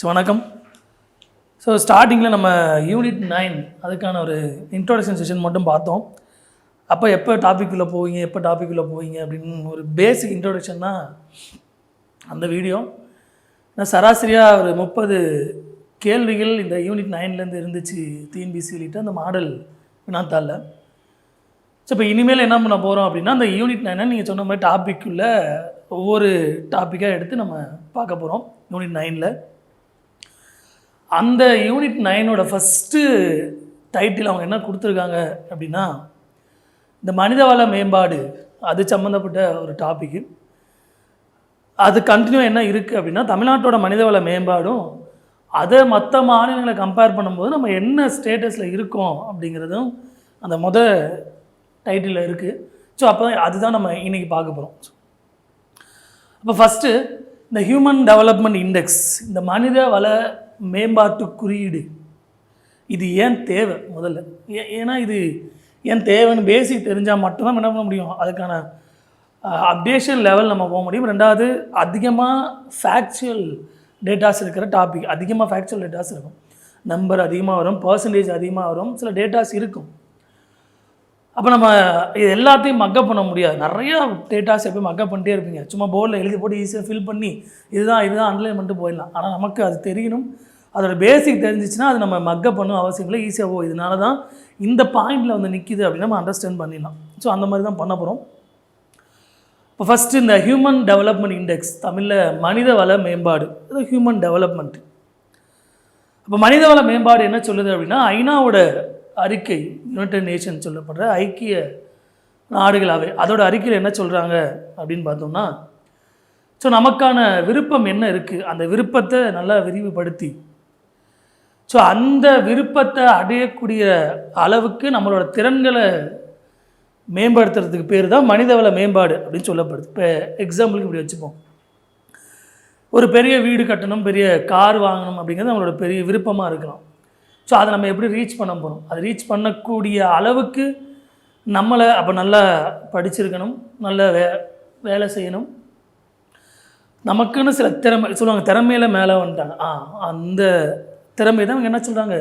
வணக்கம். ஸோ ஸ்டார்டிங்கில் நம்ம யூனிட் 9 அதுக்கான ஒரு இன்ட்ரோடக்ஷன் செஷன் மட்டும் பார்த்தோம். அப்போ எப்போ டாப்பிக்குள்ளே போவீங்க அப்படின்னு ஒரு பேசிக் இன்ட்ரோடக்ஷன் தான் அந்த வீடியோ. நான் சராசரியாக ஒரு 30 கேள்விகள் இந்த யூனிட் 9லேருந்து இருந்துச்சு டிஎன்பிஎஸ்சி வெளியிட்டு அந்த மாடல் வினாத்தாளில். ஸோ இப்போ இனிமேல் என்ன பண்ண போகிறோம் அப்படின்னா அந்த யூனிட் 9 நீங்கள் சொன்ன மாதிரி டாப்பிக்குள்ளே ஒவ்வொரு டாப்பிக்காக எடுத்து நம்ம பார்க்க போகிறோம். யூனிட் 9ல் அந்த யூனிட் 9ஓட ஃபஸ்ட்டு டைட்டில் அவங்க என்ன கொடுத்துருக்காங்க அப்படின்னா இந்த மனிதவள மேம்பாடு, அது சம்மந்தப்பட்ட ஒரு டாப்பிக்கு. அது கண்டினியூ என்ன இருக்குது அப்படின்னா தமிழ்நாட்டோட மனிதவள மேம்பாடும் அதை மற்ற மாநிலங்களை கம்பேர் பண்ணும்போது நம்ம என்ன ஸ்டேட்டஸில் இருக்கோம் அப்படிங்கிறதும் அந்த டைட்டிலில் இருக்குது. ஸோ அப்போ அதுதான் நம்ம இன்றைக்கி பார்க்க போகிறோம். அப்போ ஃபஸ்ட்டு இந்த ஹியூமன் டெவலப்மெண்ட் இண்டெக்ஸ், இந்த மனித வள மேம்பாட்டு குறியீடு, இது ஏன் தேவை? முதல்ல ஏன்னா இது ஏன் தேவைன்னு பேசிக் தெரிஞ்சால் மட்டும்தான் என்ன பண்ண முடியும், அதுக்கான அப்டேஷன் லெவல் நம்ம போக முடியும். ரெண்டாவது அதிகமாக ஃபேக்சுவல் டேட்டாஸ் இருக்கிற டாபிக், அதிகமாக ஃபேக்சுவல் டேட்டாஸ் இருக்கும், நம்பர் அதிகமாக வரும், பர்சன்டேஜ் அதிகமாக வரும், சில டேட்டாஸ் இருக்கும். அப்போ நம்ம இது எல்லாத்தையும் மக்கப் பண்ண முடியாது. நிறையா டேட்டாஸ் எப்போயும் மக்கப் பண்ணிட்டே இருப்பீங்க. சும்மா போர்டில் எழுதி போட்டு ஈஸியாக ஃபில் பண்ணி இதுதான் அண்டர்லைன் பண்ணிட்டு போயிடலாம். ஆனால் நமக்கு அது தெரியணும், அதோட பேசிக் தெரிஞ்சிச்சுன்னா அது நம்ம மக்கப் பண்ணணும் அவசியம் இல்லை. ஈஸியாக இதனால தான் இந்த பாயிண்டில் வந்து நிற்கிது அப்படின்னு நம்ம அண்டர்ஸ்டாண்ட் பண்ணிடலாம். ஸோ அந்த மாதிரி தான் பண்ண போகிறோம். இப்போ ஃபஸ்ட்டு இந்த ஹியூமன் டெவலப்மெண்ட் இண்டெக்ஸ், தமிழில் மனித வள மேம்பாடு, இது ஹியூமன் டெவலப்மெண்ட். அப்போ மனித வள மேம்பாடு என்ன சொல்லுது அப்படின்னா ஐநாவோட அறிக்கை, யுனைடெட் நேஷன் சொல்லப்படுற ஐக்கிய நாடுகளாகவே அதோட அறிக்கையில் என்ன சொல்கிறாங்க அப்படின்னு பார்த்தோம்னா, ஸோ நமக்கான விருப்பம் என்ன இருக்குது, அந்த விருப்பத்தை நல்லா விரிவுபடுத்தி ஸோ அந்த விருப்பத்தை அடையக்கூடிய அளவுக்கு நம்மளோட திறன்களை மேம்படுத்துறதுக்கு பேர் தான் மனிதவள மேம்பாடு அப்படின்னு சொல்லப்படுது. இப்போ எக்ஸாம்பிளுக்கு இப்படி வச்சுப்போம், ஒரு பெரிய வீடு கட்டணும், பெரிய கார் வாங்கணும் அப்படிங்கிறது நம்மளோட பெரிய விருப்பமாக இருக்கலாம். ஸோ அதை நம்ம எப்படி ரீச் பண்ண போகிறோம், அதை ரீச் பண்ணக்கூடிய அளவுக்கு நம்மளை அப்போ நல்லா படிச்சிருக்கணும், நல்ல வேலை செய்யணும், நமக்குன்னு சில திறமை சொல்லுவாங்க, திறமையில் மேலே வந்துட்டாங்க. அந்த திறமை தான் என்ன சொல்கிறாங்க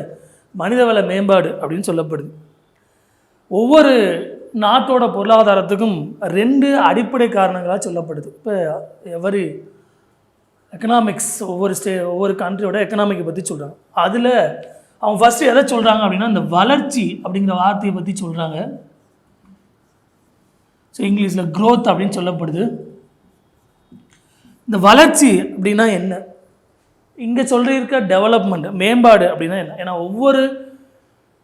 மனிதவள மேம்பாடு அப்படின்னு சொல்லப்படுது. ஒவ்வொரு நாட்டோட பொருளாதாரத்துக்கும் 2 அடிப்படை காரணங்களாக சொல்லப்படுது. இப்போ எவரி எக்கனாமிக்ஸ், ஒவ்வொரு கண்ட்ரியோட எக்கனாமிக்கை பற்றி சொல்கிறாங்க. அதில் அவங்க ஃபஸ்ட்டு எதை சொல்கிறாங்க அப்படின்னா இந்த வளர்ச்சி அப்படிங்கிற வார்த்தையை பற்றி சொல்கிறாங்க. ஸோ இங்கிலீஷில் க்ரோத் அப்படின்னு சொல்லப்படுது. இந்த வளர்ச்சி அப்படின்னா என்ன, இங்கே சொல்லியிருக்க டெவலப்மெண்ட் மேம்பாடு அப்படின்னா என்ன? ஏன்னா ஒவ்வொரு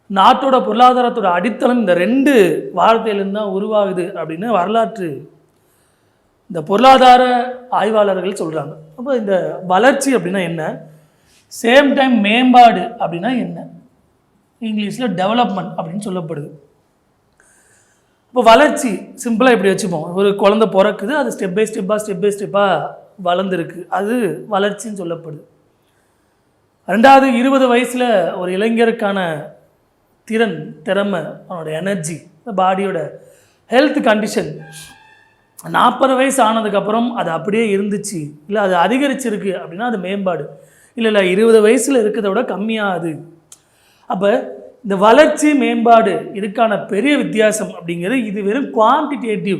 நாட்டோட பொருளாதாரத்தோட அடித்தளம் இந்த 2 வார்த்தையிலேருந்து தான் உருவாகுது அப்படின்னு வரலாற்று இந்த பொருளாதார ஆய்வாளர்கள் சொல்கிறாங்க. அப்போ இந்த வளர்ச்சி அப்படின்னா என்ன, சேம் டைம் மேம்பாடு அப்படின்னா என்ன, இங்கிலீஷில் டெவலப்மெண்ட் அப்படின்னு சொல்லப்படுது. இப்போ வளர்ச்சி சிம்பிளாக இப்படி வச்சுப்போம், ஒரு குழந்தை பிறக்குது, அது ஸ்டெப் பை ஸ்டெப்பாக வளர்ந்துருக்கு, அது வளர்ச்சின்னு சொல்லப்படுது. ரெண்டாவது 20 வயசில் ஒரு இளைஞருக்கான திறமை, அவனோட எனர்ஜி, பாடியோட ஹெல்த் கண்டிஷன் 40 வயசு ஆனதுக்கப்புறம் அது அப்படியே இருந்துச்சு, இல்லை அது அதிகரிச்சிருக்கு அப்படின்னா அது மேம்பாடு. இல்லை 20 வயசில் இருக்கிறத விட கம்மியாகுது. அப்போ இந்த வளர்ச்சி மேம்பாடு இதுக்கான பெரிய வித்தியாசம் அப்படிங்கிறது, இது வெறும் குவான்டிடேட்டிவ்,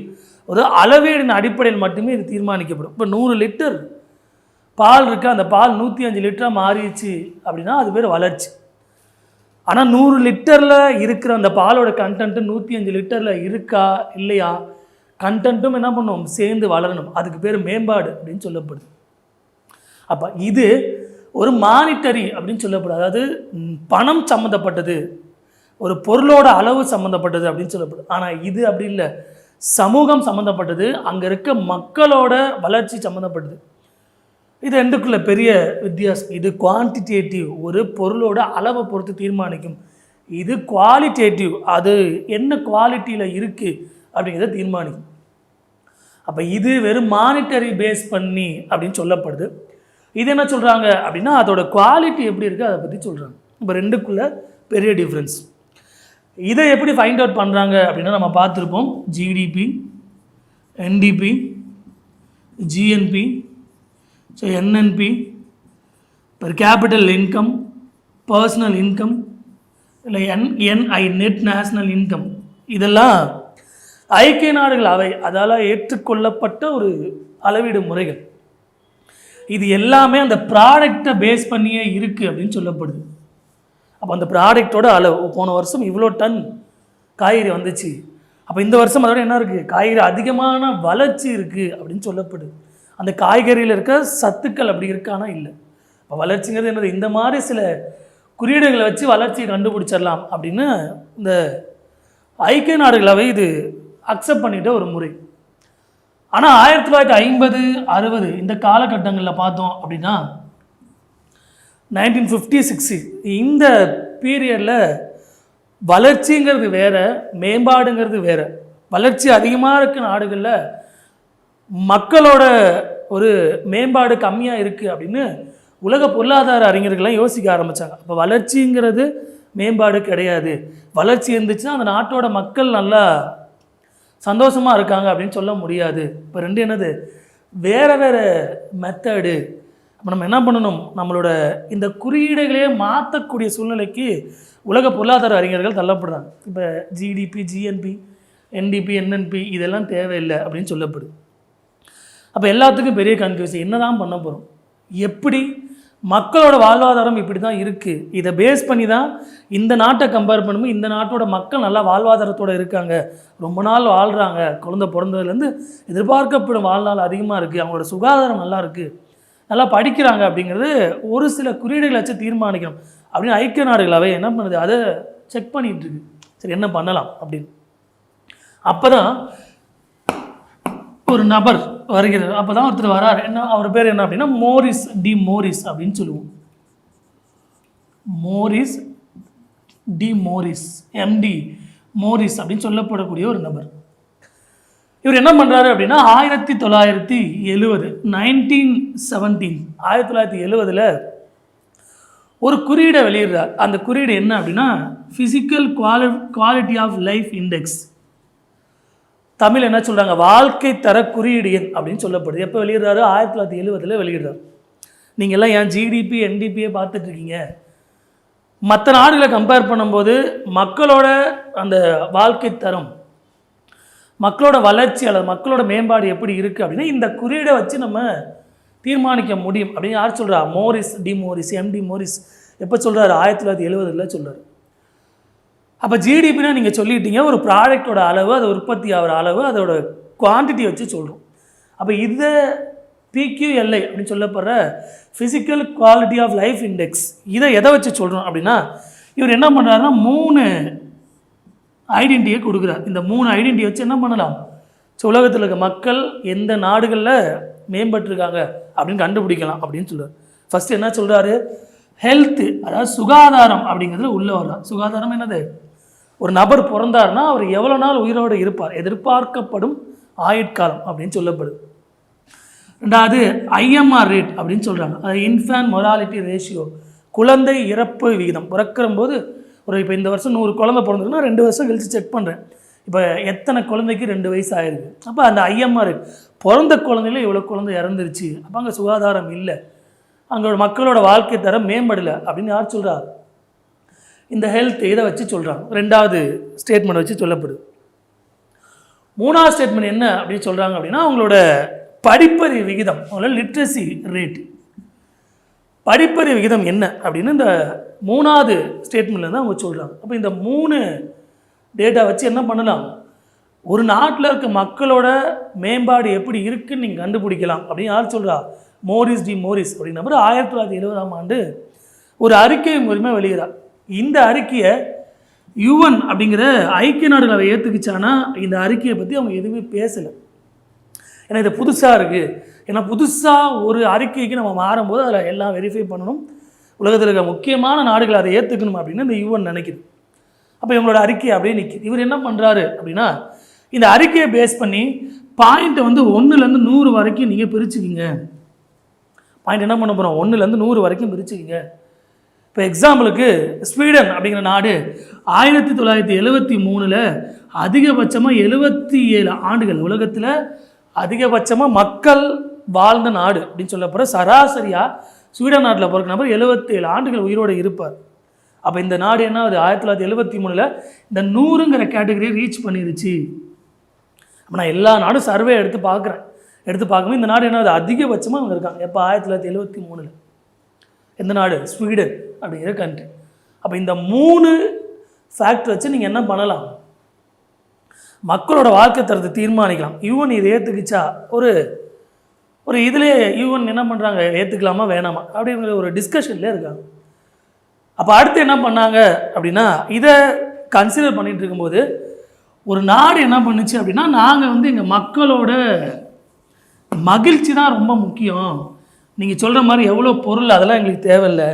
ஒரு அளவீடின் அடிப்படையில் மட்டுமே இது தீர்மானிக்கப்படும். இப்போ 100 லிட்டர் பால் இருக்குது, அந்த பால் 105 லிட்டராக மாறிடுச்சு அப்படின்னா அது பேர் வளர்ச்சி. ஆனால் 100 லிட்டரில் இருக்கிற அந்த பாலோட கண்டென்ட்டு 105 லிட்டரில் இருக்கா இல்லையா, கண்டென்ட்டும் என்ன பண்ணும் சேர்ந்து வளரணும், அதுக்கு பேர் மேம்பாடு அப்படின்னு சொல்லப்படுது. அப்போ இது ஒரு மானிட்டரி அப்படின்னு சொல்லப்படுது, அதாவது பணம் சம்மந்தப்பட்டது, ஒரு பொருளோட அளவு சம்மந்தப்பட்டது அப்படின்னு சொல்லப்படுது. ஆனால் இது அப்படி இல்லை, சமூகம் சம்மந்தப்பட்டது, அங்கே இருக்க மக்களோட வளர்ச்சி சம்மந்தப்பட்டது. இது 2க்குள்ள பெரிய வித்தியாசம். இது குவான்டிடேட்டிவ், ஒரு பொருளோட அளவை பொறுத்து தீர்மானிக்கும். இது குவாலிட்டேட்டிவ், அது என்ன குவாலிட்டியில் இருக்குது அப்படிங்கிறத தீர்மானிக்கும். அப்போ இது வெறும் மானிட்டரி பேஸ் பண்ணி அப்படின்னு சொல்லப்படுது. இது என்ன சொல்கிறாங்க அப்படின்னா அதோட குவாலிட்டி எப்படி இருக்குது அதை பற்றி சொல்கிறாங்க. இப்போ 2க்குள்ள பெரிய டிஃப்ரென்ஸ். இதை எப்படி ஃபைண்ட் அவுட் பண்ணுறாங்க அப்படின்னா நம்ம பார்த்துருப்போம், GDP, NDB, GNB, so NNP, per capital income, personal income, இல்லை என்ஐ நெட் நேஷ்னல் இன்கம், இதெல்லாம் ஐக்கிய நாடுகள் அவை அதால் ஏற்றுக்கொள்ளப்பட்ட ஒரு அளவீடு முறைகள். இது எல்லாமே அந்த ப்ராடக்டை பேஸ் பண்ணியே இருக்குது அப்படின்னு சொல்லப்படுது. அப்போ அந்த ப்ராடக்டோட அளவு, போன வருஷம் இவ்வளோ டன் காய்கறி வந்துச்சு, அப்போ இந்த வருஷம் அதோட என்ன இருக்குது, காய்கறி அதிகமான வளர்ச்சி இருக்குது அப்படின்னு சொல்லப்படுது. அந்த காய்கறியில் இருக்க சத்துக்கள் அப்படி இருக்கானா இல்லை. இப்போ வளர்ச்சிங்கிறது என்னது, இந்த மாதிரி சில குறியீடுகளை வச்சு வளர்ச்சியை கண்டுபிடிச்சிடலாம் அப்படின்னு இந்த ஐக்கிய நாடுகளாகவே இது அக்செப்ட் பண்ணிட்ட ஒரு முறை. ஆனால் 1950, 60 இந்த காலகட்டங்களில் பார்த்தோம் அப்படின்னா 1950, 60 இந்த பீரியடில் வளர்ச்சிங்கிறது வேறு, மேம்பாடுங்கிறது வேறு. வளர்ச்சி அதிகமாக இருக்க நாடுகளில் மக்களோட ஒரு மேம்பாடு கம்மியாக இருக்குது அப்படின்னு உலக பொருளாதார அறிஞர்கள்லாம் யோசிக்க ஆரம்பித்தாங்க. அப்போ வளர்ச்சிங்கிறது மேம்பாடு கிடையாது, வளர்ச்சி இருந்துச்சுன்னா அந்த நாட்டோட மக்கள் நல்லா சந்தோஷமாக இருக்காங்க அப்படின்னு சொல்ல முடியாது. இப்போ ரெண்டு என்னது, வேறு வேறு மெத்தடு. அப்போ நம்ம என்ன பண்ணணும், நம்மளோட இந்த குறியீடுகளையே மாற்றக்கூடிய சூழ்நிலைக்கு உலக பொருளாதார அறிஞர்கள் தள்ளப்படுறாங்க. இப்போ ஜிடிபி, ஜிஎன்பி, என்டிபி, என்என்பி இதெல்லாம் தேவையில்லை அப்படின்னு சொல்லப்படுது. அப்போ எல்லாத்துக்கும் பெரிய கன்ஃபியூஷன், என்ன தான் பண்ண போகிறோம், எப்படி மக்களோட வாழ்வாதாரம் இப்படி தான் இருக்குது, இதை பேஸ் பண்ணி தான் இந்த நாட்டை கம்பேர் பண்ணும்போது இந்த நாட்டோட மக்கள் நல்லா வாழ்வாதாரத்தோடு இருக்காங்க, ரொம்ப நாள் வாழ்கிறாங்க, குழந்தை பிறந்ததுலேருந்து எதிர்பார்க்கப்படும் வாழ்நாள் அதிகமாக இருக்குது, அவங்களோட சுகாதாரம் நல்லா இருக்குது, நல்லா படிக்கிறாங்க அப்படிங்கிறது ஒரு சில குறியீடுகளை வச்சு தீர்மானிக்கணும் அப்படின்னு ஐக்கிய நாடுகளாகவே என்ன பண்ணுது, அதை செக் பண்ணிகிட்டு இருக்கு. சரி, என்ன பண்ணலாம் அப்படின்னு. அப்போ தான் ஒரு நபர் வருகிறார். அப்போ தான் ஒருத்தர் வரார். என்ன, அவர் பேர் என்ன அப்படின்னா மோரிஸ் டி மோரிஸ் அப்படின்னு சொல்லுவோம். Morris D Morris, M D Morris அப்படின்னு சொல்லப்படக்கூடிய ஒரு நபர். இவர் என்ன பண்ணுறாரு அப்படின்னா 1970 1970 ஒரு குறியீடை வெளியிடுறார். அந்த குறியீடு என்ன அப்படின்னா physical quality of life index. Tamil என்ன சொல்கிறாங்க, வாழ்க்கை தர குறியீடு எண் அப்படின்னு சொல்லப்படுது. எப்போ வெளியிடுறாரு, 1970 வெளியிடுறாரு. நீங்கள் எல்லாம் ஏன் ஜிடிபி, என்டிபியை பார்த்துட்ருக்கீங்க, மற்ற நாடுகளை கம்பேர் பண்ணும்போது மக்களோட அந்த வாழ்க்கை தரம், மக்களோட வளர்ச்சி அல்லது மக்களோட மேம்பாடு எப்படி இருக்குது அப்படின்னா இந்த குறியீடை வச்சு நம்ம தீர்மானிக்க முடியும் அப்படின்னு யார் சொல்கிறா, Morris D Morris, M D Morris எப்போ சொல்கிறாரு, 1970 சொல்கிறார். அப்போ ஜிடிபினா நீங்கள் சொல்லிட்டீங்க, ஒரு ப்ராடக்டோட அளவு, அது உற்பத்தி ஆகிற அளவு, அதோட குவான்டிட்டி வச்சு சொல்கிறோம். அப்போ இதை பிக்யூஎல்ஐ அப்படின்னு சொல்லப்படுற physical quality of life index, இதை எதை வச்சு சொல்கிறோம் அப்படின்னா இவர் என்ன பண்ணுறாருன்னா 3 ஐடென்டிட்டியை கொடுக்குறார். இந்த 3 ஐடென்டிட்டி வச்சு என்ன பண்ணலாம், உலகத்தில் இருக்க மக்கள் எந்த நாடுகளில் மேம்பட்டுருக்காங்க அப்படின்னு கண்டுபிடிக்கலாம் அப்படின்னு சொல்கிறார். ஃபஸ்ட்டு என்ன சொல்கிறாரு, ஹெல்த்து, அதாவது சுகாதாரம் அப்படிங்கிறதுல உள்ளே வரலாம். சுகாதாரம் என்னது, ஒரு நபர் பிறந்தார்னா அவர் எவ்வளோ நாள் உயிரோடு இருப்பார், எதிர்பார்க்கப்படும் ஆயுட்காலம் அப்படின்னு சொல்லப்படுது. ரெண்டாவது ஐஎம்ஆர் ரேட் அப்படின்னு சொல்கிறாங்க, அது இன்ஃபேன்ட் மொராலிட்டி ரேஷியோ, குழந்தை இறப்பு விகிதம். பிறக்கும்போது இப்போ இந்த வருஷம் 100 குழந்தை பிறந்திருக்குன்னா 2 வருஷம் கழித்து செக் பண்ணுறேன், இப்போ எத்தனை குழந்தைக்கு 2 வயசு ஆயிருக்கு, அப்போ அந்த ஐஎம்ஆர் ரேட், பிறந்த குழந்தையில இவ்வளோ குழந்தை இறந்துருச்சு, அப்போ அங்கே சுகாதாரம் இல்லை, அங்களோட மக்களோட வாழ்க்கை தரம் மேம்படலை அப்படின்னு யார் சொல்கிறா, இந்த ஹெல்த் இதை வச்சு சொல்கிறாங்க. 2வது ஸ்டேட்மெண்ட் வச்சு சொல்லப்படுது. 3வது ஸ்டேட்மெண்ட் என்ன அப்படின்னு சொல்கிறாங்க அப்படின்னா அவங்களோட படிப்பறிவு விகிதம், அவங்களோட லிட்ரஸி ரேட், படிப்பறிவு விகிதம் என்ன அப்படின்னு இந்த 3வது ஸ்டேட்மெண்ட்டில் தான் அவங்க சொல்கிறாங்க. அப்போ இந்த 3 டேட்டா வச்சு என்ன பண்ணலாம், ஒரு நாட்டில் இருக்க மக்களோட மேம்பாடு எப்படி இருக்குன்னு நீங்கள் கண்டுபிடிக்கலாம் அப்படின்னு யார் சொல்கிறா, மோரிஸ் டி மோரிஸ் அப்படின்ற மாதிரி 1970 ஒரு அறிக்கை மூலமாக வெளியிடார். இந்த அறிக்கையை யுஎன் அப்படிங்கிற ஐக்கிய நாடுகள் அவை ஏற்றுக்குச்சானா இந்த அறிக்கையை பற்றி அவங்க எதுவுமே பேசலை. ஏன்னா இது புதுசாக இருக்குது, ஏன்னா புதுசாக ஒரு அறிக்கைக்கு நம்ம மாறும்போது அதில் எல்லாம் வெரிஃபை பண்ணணும், உலகத்தில் இருக்க முக்கியமான நாடுகள் அதை ஏற்றுக்கணும் அப்படின்னு இந்த யுஎன் நினைக்குது. அப்போ இவங்களோட அறிக்கை அப்படியே நிற்கிது. இவர் என்ன பண்ணுறாரு அப்படின்னா இந்த அறிக்கையை பேஸ் பண்ணி பாயிண்ட்டை 1லேருந்து 100 வரைக்கும் நீங்கள் பிரிச்சுக்கிங்க. பாயிண்ட் என்ன பண்ண போகிறோம், 1லேருந்து 100 வரைக்கும் பிரிச்சுக்கிங்க. இப்போ எக்ஸாம்பிளுக்கு ஸ்வீடன் அப்படிங்கிற நாடு 1973 அதிகபட்சமாக 77 ஆண்டுகள் உலகத்தில் அதிகபட்சமாக மக்கள் வாழ்ந்த நாடு அப்படின்னு சொல்லப்போகிற சராசரியாக ஸ்வீடன் நாட்டில் பிறக்க நபர் 77 ஆண்டுகள் உயிரோடு இருப்பார். அப்போ இந்த நாடு என்ன அது 1973 இந்த 100ங்கிற கேட்டகரியை ரீச் பண்ணிருச்சு. அப்போ நான் எல்லா நாடும் சர்வே எடுத்து பார்க்கும்போது இந்த நாடு என்ன அது அதிகபட்சமாக அவங்க இருக்காங்க. எப்போ 1973 எந்த நாடு? ஸ்வீடன் அப்படிங்கிற கண்ட்ரி. அப்போ இந்த 3 ஃபேக்ட் வச்சு நீங்கள் என்ன பண்ணலாம்? மக்களோட வாழ்க்கை தரத்தை தீர்மானிக்கலாம். யூஎன் இதை ஏற்றுக்குச்சா? ஒரு இதிலே யூஎன் என்ன பண்ணுறாங்க, ஏற்றுக்கலாமா வேணாமா அப்படிங்கிற ஒரு டிஸ்கஷன்லேயே இருக்காங்க. அப்போ அடுத்து என்ன பண்ணாங்க அப்படின்னா, இதை கன்சிடர் பண்ணிகிட்டு இருக்கும்போது ஒரு நாடு என்ன பண்ணுச்சு அப்படின்னா, நாங்கள் எங்கள் மக்களோட மகிழ்ச்சி தான் ரொம்ப முக்கியம். நீங்கள் சொல்கிற மாதிரி எவ்வளோ பொருள் அதெல்லாம் எங்களுக்கு தேவையில்லை.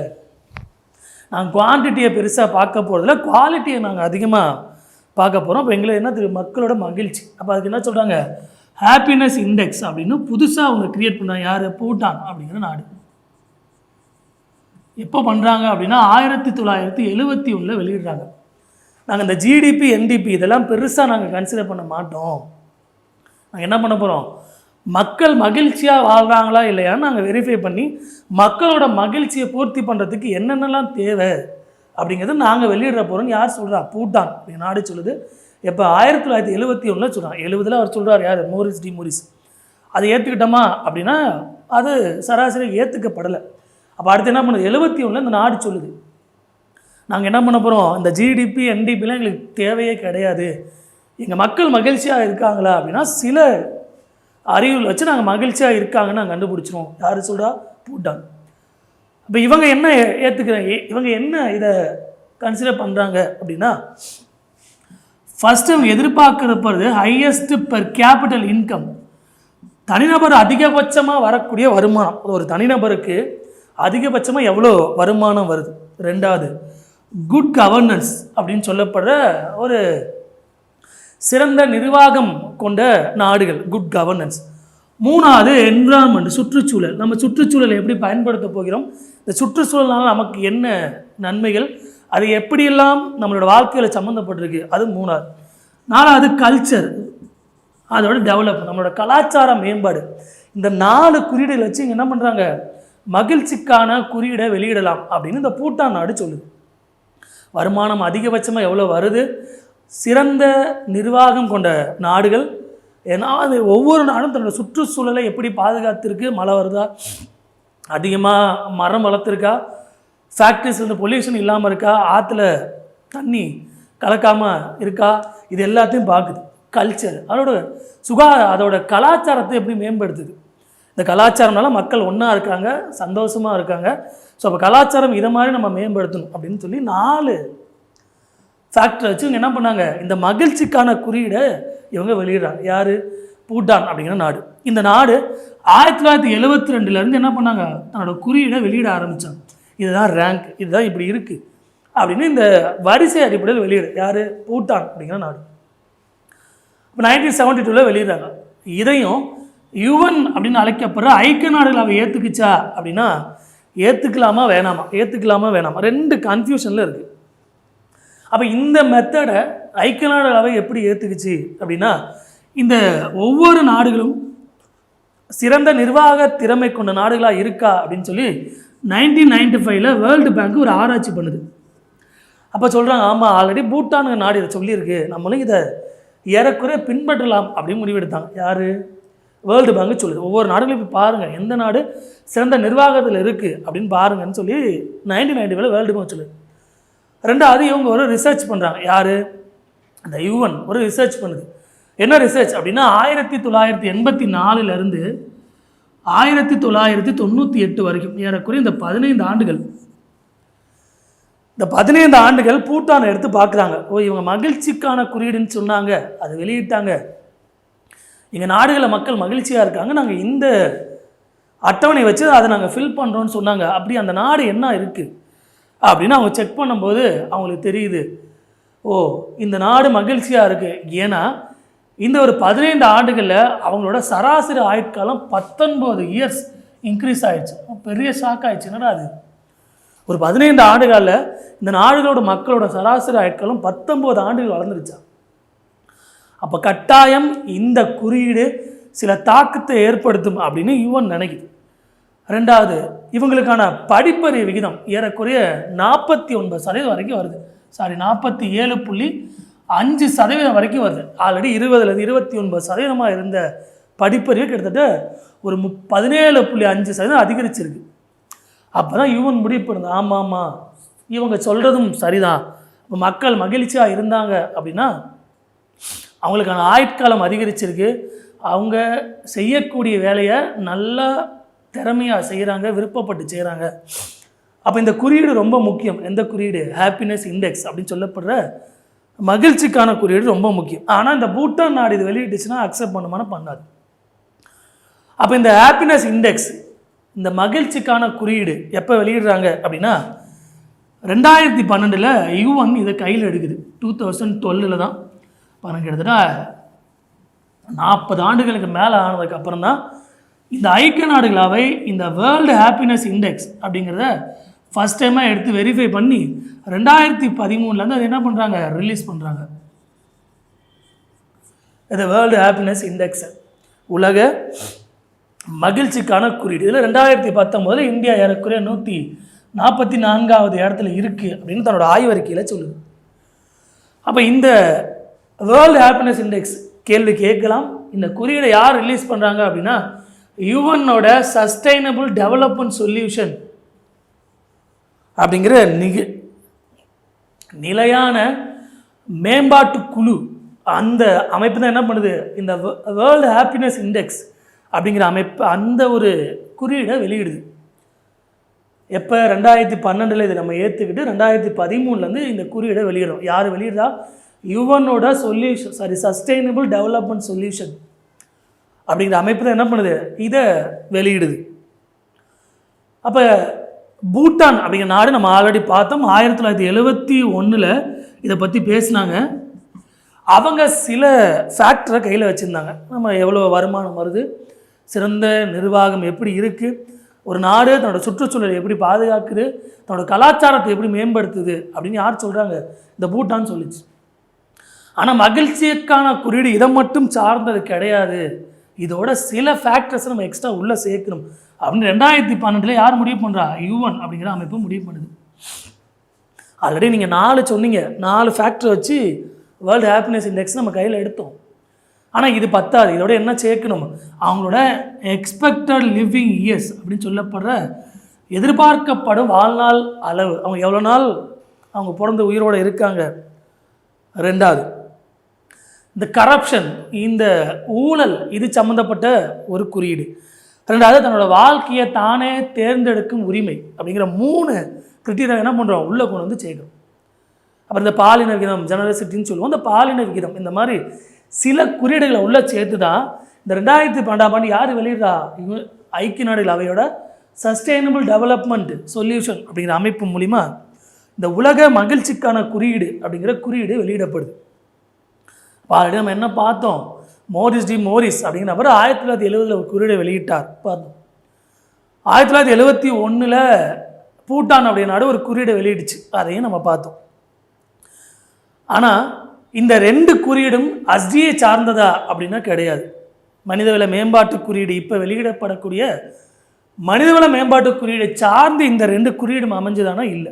நாங்கள் குவான்டிட்டியை பெருசாக பார்க்க போகிறதில்ல, குவாலிட்டியை நாங்கள் அதிகமாக பார்க்க போகிறோம். அப்போ எங்களை என்ன தெரியும், மக்களோட மகிழ்ச்சி. அப்போ அதுக்கு என்ன சொல்கிறாங்க, ஹாப்பினஸ் இண்டெக்ஸ் அப்படின்னு புதுசாக அவங்க கிரியேட் பண்ணாங்க. யார்? பூட்டான் அப்படிங்கிற நாடு. எப்போ பண்ணுறாங்க அப்படின்னா 1971 வெளியிடுறாங்க. நாங்கள் இந்த ஜிடிபி என்டிபி இதெல்லாம் பெருசாக நாங்கள் கன்சிடர் பண்ண மாட்டோம். நாங்கள் என்ன பண்ண போகிறோம், மக்கள் மகிழ்ச்சியாக வாழ்கிறாங்களா இல்லையான்னு நாங்கள் வெரிஃபை பண்ணி மக்களோட மகிழ்ச்சியை பூர்த்தி பண்ணுறதுக்கு என்னென்னலாம் தேவை அப்படிங்கிறது நாங்கள் வெளியிட போகிறோம்னு யார் சொல்கிறா? பூட்டான் அப்படி நாடு சொல்லுது. எப்போ 1971 சொல்கிறான். 70 அவர் சொல்கிறார். யார்? மோரிஸ். அதை ஏற்றுக்கிட்டோமா அப்படின்னா அது சராசரி ஏற்றுக்கப்படலை. அப்போ அடுத்து என்ன பண்ணுது, 71 இந்த நாடு சொல்லுது, நாங்கள் என்ன பண்ண போகிறோம், இந்த ஜிடிபி என்டிபிலாம் எங்களுக்கு தேவையே கிடையாது. எங்கள் மக்கள் மகிழ்ச்சியாக இருக்காங்களா அப்படின்னா சில அறிவுகள் வச்சு நாங்கள் மகிழ்ச்சியாக இருக்காங்கன்னு நாங்கள் கண்டுபிடிச்சிருவோம். யார் சொல்கிறா? பூட்டான். இப்போ இவங்க என்ன இவங்க என்ன இதை கன்சிடர் பண்ணுறாங்க அப்படின்னா, ஃபஸ்ட்டு அவங்க எதிர்பார்க்கறது ஹையஸ்ட் பெர் கேபிட்டல் இன்கம், தனிநபர் அதிகபட்சமாக வரக்கூடிய வருமானம். ஒரு தனிநபருக்கு அதிகபட்சமாக எவ்வளோ வருமானம் வருது. ரெண்டாவது குட் கவர்னன்ஸ் அப்படின்னு சொல்லப்படுற ஒரு சிறந்த நிர்வாகம் கொண்ட நாடுகள், குட் கவர்னன்ஸ். மூணாவது என்விரான்மெண்ட், சுற்றுச்சூழல். நம்ம சுற்றுச்சூழலை எப்படி பயன்படுத்த போகிறோம், இந்த சுற்றுச்சூழலால் நமக்கு என்ன நன்மைகள், அது எப்படியெல்லாம் நம்மளோட வாழ்க்கையில் சம்மந்தப்பட்டிருக்கு, அது மூணாவது. நாலாவது கல்ச்சர், அதோட டெவலப், நம்மளோட கலாச்சார மேம்பாடு. இந்த 4 குறியீடுகளை வச்சு இங்கே என்ன பண்ணுறாங்க, மகிழ்ச்சிக்கான குறியீடை வெளியிடலாம் அப்படின்னு இந்த பூட்டான் நாடு சொல்லுது. வருமானம் அதிகபட்சமாக எவ்வளோ வருது, சிறந்த நிர்வாகம் கொண்ட நாடுகள். ஏன்னா அது ஒவ்வொரு நாடும் தன்னோட சுற்றுச்சூழலை எப்படி பாதுகாத்திருக்கு, மழை வருதா, அதிகமாக மரம் வளர்த்துருக்கா, ஃபேக்ட்ரிஸ் பொல்யூஷன் இல்லாமல் இருக்கா, ஆற்றுல தண்ணி கலக்காமல் இருக்கா, இது எல்லாத்தையும் பார்க்குது. கல்ச்சர் அதோட கலாச்சாரத்தை எப்படி மேம்படுத்துது. இந்த கலாச்சாரம்னால மக்கள் ஒன்றா இருக்காங்க, சந்தோஷமாக இருக்காங்க. ஸோ அப்போ கலாச்சாரம் இதை மாதிரி நம்ம மேம்படுத்தணும் அப்படின்னு சொல்லி 4 ஃபேக்டரை வச்சு இவங்க என்ன பண்ணாங்க, இந்த மகிழ்ச்சிக்கான குறியீடை இவங்க வெளியிடுறாங்க. யார்? பூட்டான் அப்படிங்கிற நாடு. இந்த நாடு 1972 என்ன பண்ணாங்க, தன்னோட குறியீடை வெளியிட ஆரம்பித்தாங்க. இதுதான் ரேங்க், இதுதான் இப்படி இருக்குது அப்படின்னு இந்த வரிசை அடிப்படையில் வெளியிடு. யார்? பூட்டான் அப்படிங்கிற நாடு. இப்போ 1972 வெளியிடுறாங்க. இதையும் யுஎன் அப்படின்னு அழைக்கப்படுற ஐக்கிய நாடுகள் அவை ஏற்றுக்குச்சா அப்படின்னா ஏற்றுக்கலாமா வேணாமா, 2 கன்ஃபியூஷனில் இருக்குது. அப்போ இந்த மெத்தடை ஐக்கிய நாடுகள் அவை எப்படி ஏற்றுக்குச்சு அப்படின்னா, இந்த ஒவ்வொரு நாடுகளும் சிறந்த நிர்வாக திறமை கொண்ட நாடுகளாக இருக்கா அப்படின்னு சொல்லி 1995 வேர்ல்டு பேங்க் ஒரு ஆராய்ச்சி பண்ணுது. அப்போ சொல்கிறாங்க, ஆமாம் ஆல்ரெடி பூட்டான் நாடு இதை சொல்லியிருக்கு, நம்மளும் இதை ஏறக்குறைய பின்பற்றலாம் அப்படின்னு முடிவெடுத்தாங்க. யார்? வேர்ல்டு பேங்க் சொல்லுது. ஒவ்வொரு நாடுகளும் இப்போ பாருங்கள் எந்த நாடு சிறந்த நிர்வாகத்தில் இருக்குது அப்படின்னு பாருங்கன்னு சொல்லி 1995 வேர்ல்டு பேங்க் சொல்லுது. ரெண்டாவது இவங்க ஒரு ரிசர்ச் பண்ணுறாங்க. யார்? அந்த யுஎன் ஒரு ரிசர்ச் பண்ணுது. என்ன ரிசர்ச் அப்படின்னா 1984 1998 வரைக்கும் ஏறக்குறைய இந்த 15 ஆண்டுகள், இந்த 15 ஆண்டுகள் பூட்டானை எடுத்து பார்க்குறாங்க. இவங்க மகிழ்ச்சிக்கான குறியீடுன்னு சொன்னாங்க, அதை வெளியிட்டாங்க, எங்கள் நாடுகளில் மக்கள் மகிழ்ச்சியாக இருக்காங்க, நாங்கள் இந்த அட்டவணை வச்சு அதை நாங்கள் ஃபில் பண்ணுறோன்னு சொன்னாங்க. அப்படி அந்த நாடு என்ன இருக்குது அப்படின்னு அவங்க செக் பண்ணும்போது அவங்களுக்கு தெரியுது, இந்த நாடு மகிழ்ச்சியாக இருக்குது. ஏன்னா இந்த ஒரு 15 ஆண்டுகளில் அவங்களோட சராசரி ஆயுட்காலம் 19 இயர்ஸ் இன்க்ரீஸ் ஆகிடுச்சு. பெரிய ஷாக் ஆகிடுச்சு. என்னடா அது, ஒரு 15 ஆண்டுகளில் இந்த நாடுகளோட மக்களோட சராசரி ஆயுட்காலம் 19 ஆண்டுகள் வளர்ந்துருச்சா. அப்போ கட்டாயம் இந்த குறியீடு சில தாக்கத்தை ஏற்படுத்தும் அப்படின்னு யுஎன் நினைக்குது. ரெண்டாவது, இவங்களுக்கான படிப்பறிவு விகிதம் ஏறக்குறைய 49% வரைக்கும் வருது. 47.5% வரைக்கும் வருது. ஆல்ரெடி 20லேருந்து 29% இருந்த படிப்பறிவு கிட்டத்தட்ட ஒரு 17.5% அதிகரிச்சிருக்கு. அப்போ தான் யுவன் முடிவு பண்ணுது, ஆமாம் இவங்க சொல்கிறதும் சரிதான். இப்போ மக்கள் மகிழ்ச்சியாக இருந்தாங்க அப்படின்னா அவங்களுக்கான ஆயுட்காலம் அதிகரிச்சிருக்கு, அவங்க செய்யக்கூடிய வேலையை நல்லா திறமையாக செய்கிறாங்க, விருப்பப்பட்டு செய்கிறாங்க. அப்போ இந்த குறியீடு ரொம்ப முக்கியம். எந்த குறியீடு? ஹாப்பினஸ் இண்டெக்ஸ் அப்படின்னு சொல்லப்படுற மகிழ்ச்சிக்கான குறியீடு ரொம்ப முக்கியம். ஆனால் இந்த பூட்டான் நாடு இது வெளியிட்டுச்சுன்னா அக்செப்ட் பண்ணுமானா பண்ணாது. அப்போ இந்த ஹாப்பினஸ் இண்டெக்ஸ், இந்த மகிழ்ச்சிக்கான குறியீடு எப்போ வெளியிடுறாங்க அப்படின்னா 2012 யுஎன் இதை கையில் எடுக்குது. 2012 தான். கிட்டத்தட்ட 40 ஆண்டுகளுக்கு மேலே ஆனதுக்கு அப்புறம் தான் இந்த ஐக்கிய நாடுகள் அவை இந்த வேர்ல்டு ஹாப்பினஸ் இண்டெக்ஸ் அப்படிங்கிறத ஃபஸ்ட் டைமாக எடுத்து வெரிஃபை பண்ணி 2013 அது என்ன பண்ணுறாங்க, ரிலீஸ் பண்ணுறாங்க. இந்த வேர்ல்டு ஹாப்பினஸ் இண்டெக்ஸ், உலக மகிழ்ச்சிக்கான குறியீடு. இதில் 2019 இந்தியா ஏறக்குறைய 144வது இடத்துல இருக்குது அப்படின்னு தன்னோட ஆய்வறிக்கையில் சொல்லுது. அப்போ இந்த வேர்ல்டு ஹாப்பினஸ் இண்டெக்ஸ் கேள்வி கேட்கலாம். இந்த குறியீடை யார் ரிலீஸ் பண்ணுறாங்க அப்படின்னா யுஎன்னோட சஸ்டைனபிள் டெவலப்மெண்ட் சொல்யூஷன் அப்படிங்கிற நிலையான மேம்பாட்டு குழு, அந்த அமைப்பு தான் என்ன பண்ணுது, இந்த வேர்ல்டு ஹாப்பினஸ் இண்டெக்ஸ் அப்படிங்கிற அமைப்பு அந்த ஒரு குறியீடை வெளியிடுது. எப்போ? 2012 இதை நம்ம ஏற்றுக்கிட்டு 2013 இந்த குறியீடை வெளியிடும். யார் வெளியிடுறா? யுஎன்னோட சஸ்டைனபிள் டெவலப்மெண்ட் சொல்யூஷன் அப்படிங்கிற அமைப்பு தான் என்ன பண்ணுது, இதை வெளியிடுது. அப்போ பூட்டான் அப்படிங்கிற நாடு நம்ம ஆல்ரெடி பார்த்தோம். 1971 இதை பற்றி பேசினாங்க. அவங்க சில ஃபேக்டரை கையில் வச்சுருந்தாங்க. நம்ம எவ்வளோ வருமானம் வருது, சிறந்த நிர்வாகம் எப்படி இருக்குது, ஒரு நாடு தன்னோட சுற்றுச்சூழலை எப்படி பாதுகாக்குது, தன்னோட கலாச்சாரத்தை எப்படி மேம்படுத்துது அப்படின்னு யார் சொல்கிறாங்க? இந்த பூட்டான் சொல்லிச்சு. ஆனால் மகிழ்ச்சிக்கான குறியீடு இதை மட்டும் சார்ந்தது கிடையாது, இதோட சில ஃபேக்டர்ஸை நம்ம எக்ஸ்ட்ரா உள்ளே சேர்க்கணும் அப்படின்னு 2012 யார் முடிவு பண்ணுறா? யுஎன் அப்படிங்கிற அமைப்பு முடிவு பண்ணுது. ஆல்ரெடி நீங்கள் 4 சொன்னீங்க, 4 ஃபேக்டர் வச்சு வேர்ல்டு ஹாப்பினஸ் இண்டெக்ஸ் நம்ம கையில் எடுத்தோம். ஆனால் இது பத்தாது, இதோட என்ன சேர்க்கணும்? அவங்களோட எக்ஸ்பெக்டட் லிவிங் இயர்ஸ் அப்படின்னு சொல்லப்படுற எதிர்பார்க்கப்படும் வாழ்நாள் அளவு, அவங்க எவ்வளோ நாள் அவங்க பிறந்த உயிரோடு இருக்காங்க. ரெண்டாவது, இந்த கரப்ஷன், இந்த ஊழல், இது சம்மந்தப்பட்ட ஒரு குறியீடு. ரெண்டாவது, தன்னோட வாழ்க்கையை தானே தேர்ந்தெடுக்கும் உரிமை அப்படிங்கிற 3 கிரிட்டீரியா என்ன பண்ணுறோம், உள்ளே கொண்டு வந்து சேர்க்கணும். அப்புறம் இந்த பாலின விகிதம், ஜெனரசிட்டின்னு சொல்லுவோம், இந்த பாலின விகிதம், இந்த மாதிரி சில குறியீடுகளை உள்ளே சேர்த்து தான் இந்த 2012 யார் வெளியிடுறா? ஐக்கிய நாடுகள் அவையோட சஸ்டைனபிள் டெவலப்மெண்ட் சொல்யூஷன் அப்படிங்கிற அமைப்பு மூலிமா இந்த உலக மகிழ்ச்சிக்கான குறியீடு அப்படிங்கிற குறியீடு வெளியிடப்படுது. ஆல்ரெடி நம்ம என்ன பார்த்தோம், மோரிஸ் அப்படிங்கிற நபர் 1970 ஒரு குறியீடை வெளியிட்டார் பார்த்தோம். 1971 பூட்டான் அப்படிங்கிற நாடு ஒரு குறியீடை வெளியிடுச்சு, அதையும் நம்ம பார்த்தோம். ஆனால் இந்த 2 குறியீடும் SDA சார்ந்ததா அப்படின்னா கிடையாது. மனிதவள மேம்பாட்டு குறியீடு, இப்போ வெளியிடப்படக்கூடிய மனிதவள மேம்பாட்டு குறியீடை சார்ந்து இந்த 2 குறியீடும் அமைஞ்சதானா இல்லை.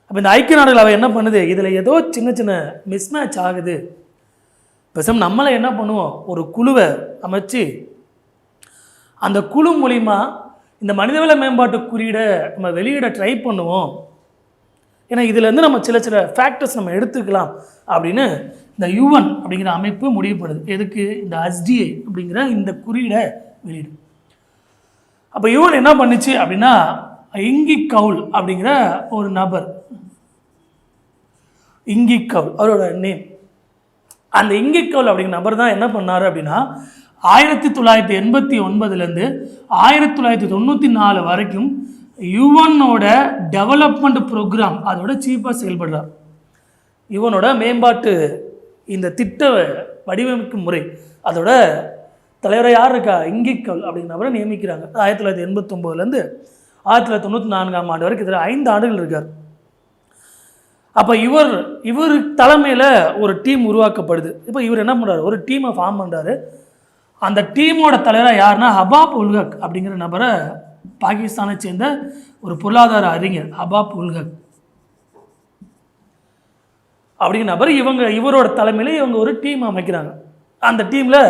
அப்போ இந்த ஐக்கிய நாடுகள் அவை என்ன பண்ணுது, இதில் ஏதோ சின்ன சின்ன மிஸ்மேட்ச் ஆகுது. பெருசாக நம்மளை என்ன பண்ணுவோம், ஒரு குழுவை அமைச்சு அந்த குழு மூலிமா இந்த மனிதவள மேம்பாட்டு குறியீடை நம்ம வெளியிட ட்ரை பண்ணுவோம். ஏன்னா இதுலேருந்து நம்ம சில ஃபேக்டர்ஸ் நம்ம எடுத்துக்கலாம் அப்படின்னு இந்த யுஎன் அப்படிங்கிற அமைப்பு முடிவு பண்ணுது. எதுக்கு? இந்த SDA அப்படிங்கிற இந்த குறியீடை வெளியிடு. அப்போ யுஎன் என்ன பண்ணுச்சு அப்படின்னா இங்கி கவுல் அப்படிங்கிற ஒரு நபர், இங்கி கவுல் அவரோட நேம். அந்த இங்கி கவுல் அப்படிங்கிற நபர் தான் என்ன பண்ணார் அப்படின்னா 1989 1994 வரைக்கும் யுஎன்னோட டெவலப்மெண்ட் ப்ரோக்ராம் அதோட சீஃபாக செயல்படுறார். யுஎன்னோட மேம்பாட்டு இந்த திட்ட வடிவமைக்கும் முறை அதோட தலைவரை யார் இருக்கா? இங்கி கவுல் அப்படிங்கிறவரை நியமிக்கிறாங்க. 1989 1994 வரைக்கும் இதில் 5 ஆண்டுகள் இருக்கார். அப்போ இவர் தலைமையில் ஒரு டீம் உருவாக்கப்படுது. இப்போ இவர் என்ன பண்ணுறாரு, ஒரு டீமை ஃபார்ம் பண்ணுறாரு. அந்த டீமோட தலைவராக யாருன்னா ஹபாப் உல் ஹக் அப்படிங்கிற நபரை பாகிஸ்தானை சேர்ந்த ஒரு பொருளாதார அறிஞர் ஹபாப் உல் ஹக் அப்படிங்கிற நபர் இவரோட தலைமையில் இவங்க ஒரு டீம் அமைக்கிறாங்க. அந்த டீமில்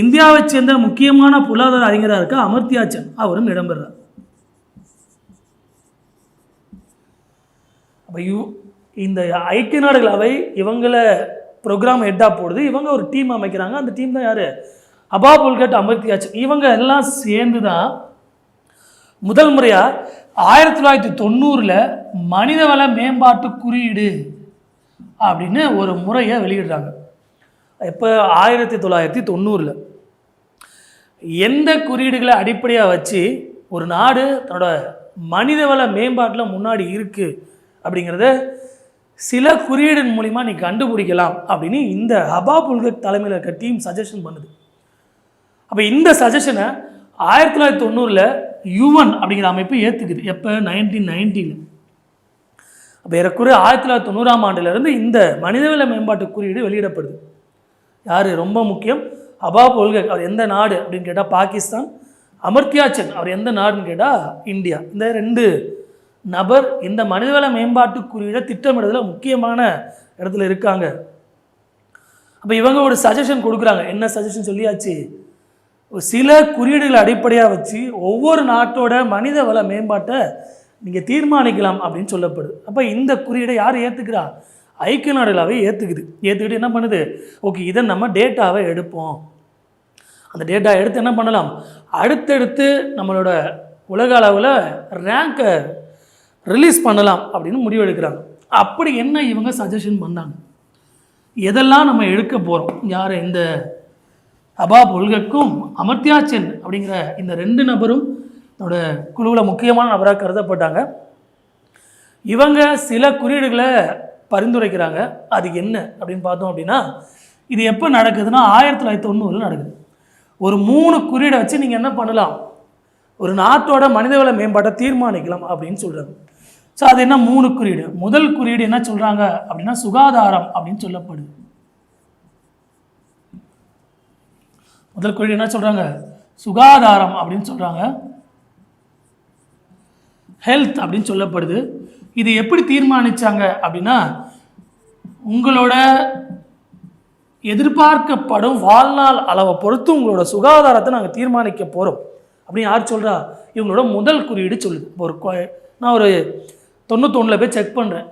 இந்தியாவை சேர்ந்த முக்கியமான பொருளாதார அறிஞராக இருக்க அமர்த்தியா சென் அவரும் இடம்பெறார். அப்போ இந்த ஐக்கிய நாடுகள் அவை இவங்களை ப்ரோக்ராம் ஹெட்டாக போடுது. இவங்க ஒரு டீம் அமைக்கிறாங்க. அந்த டீம் தான் யார்? ஹபாப் உல் ஹக், அமர்த்தியா சென். இவங்க எல்லாம் சேர்ந்து தான் முதல் முறையாக 1990 மனிதவள மேம்பாட்டு குறியீடு அப்படின்னு ஒரு முறையை வெளியிடுறாங்க. இப்போ 1990 எந்த குறியீடுகளை அடிப்படையாக வச்சு ஒரு நாடு தன்னோட மனிதவள மேம்பாட்டில் முன்னாடி இருக்குது அப்படிங்கிறத சில குறியீடின் மூலிமா நீ கண்டுபிடிக்கலாம் அப்படின்னு இந்த ஹபாப் உல் ஹக் தலைமையில் இருக்க டீம் சஜஷன் பண்ணுது. அப்போ இந்த சஜஷனை 1990 UN அப்படிங்கிற அமைப்பு ஏற்றுக்குது. எப்போ? 1990. அப்போ ஏறக்குறைய 1990ஆம் ஆண்டிலிருந்து இந்த மனிதவள மேம்பாட்டு குறியீடு வெளியிடப்படுது. யார்? ரொம்ப முக்கியம், ஹபாப் உல் ஹக். அவர் எந்த நாடு அப்படின்னு கேட்டால் பாகிஸ்தான். அமர்த்தியா சென் அவர் எந்த நாடுன்னு கேட்டால் இந்தியா. இந்த 2 நபர் இந்த மனிதவள மேம்பாட்டு குறியீடை திட்டமிடுறதுல முக்கியமான இடத்துல இருக்காங்க. அப்போ இவங்க ஒரு சஜஷன் கொடுக்குறாங்க. என்ன சஜஷன் சொல்லியாச்சு? சில குறியீடுகளை அடிப்படையாக வச்சு ஒவ்வொரு நாட்டோட மனித வள மேம்பாட்டை நீங்கள் தீர்மானிக்கலாம் அப்படின்னு சொல்லப்படுது. அப்போ இந்த குறியீடை யார் ஏற்றுக்கிறா? ஐக்கிய நாடுகளாகவே ஏற்றுக்கிட்டு என்ன பண்ணுது? ஓகே, இதை நம்ம டேட்டாவை எடுப்போம். அந்த டேட்டா எடுத்து என்ன பண்ணலாம்? அடுத்தடுத்து நம்மளோட உலக அளவில் ரேங்கை ரிலீஸ் பண்ணலாம் அப்படின்னு முடிவெடுக்கிறாங்க. அப்படி என்ன இவங்க சஜஷன் பண்ணாங்க? எதெல்லாம் நம்ம எடுக்க போகிறோம்? யார்? இந்த ஹபாப் உல் ஹக்கும் அமர்த்தியா சென் அப்படிங்கிற இந்த 2 நபரும் என்னோட குழுவில் முக்கியமான நபராக கருதப்பட்டாங்க. இவங்க சில குறியீடுகளை பரிந்துரைக்கிறாங்க. அது என்ன அப்படின்னு பார்த்தோம் அப்படின்னா, இது எப்போ நடக்குதுன்னா 1990 நடக்குது. ஒரு 3 குறியீடை வச்சு நீங்கள் என்ன பண்ணலாம்? ஒரு நாட்டோட மனிதவள மேம்பாட்டை தீர்மானிக்கலாம் அப்படின்னு சொல்கிறாங்க. ஸோ அது என்ன 3 குறியீடு? முதல் குறியீடு என்ன சொல்கிறாங்க அப்படின்னா சுகாதாரம் அப்படின்னு சொல்லப்படுது. முதல் குறியீடு என்ன சொல்கிறாங்க? சுகாதாரம் அப்படின்னு சொல்கிறாங்க. ஹெல்த் அப்படின்னு சொல்லப்படுது. இது எப்படி தீர்மானித்தாங்க அப்படின்னா, உங்களோட எதிர்பார்க்கப்படும் வாழ்நாள் அளவை பொறுத்து உங்களோட சுகாதாரத்தை நாங்கள் தீர்மானிக்க போகிறோம் அப்படின்னு யார் சொல்கிறா? இவங்களோட முதல் குறியீடு சொல்லுது. நான் ஒரு 91 போய் செக் பண்ணுறேன்.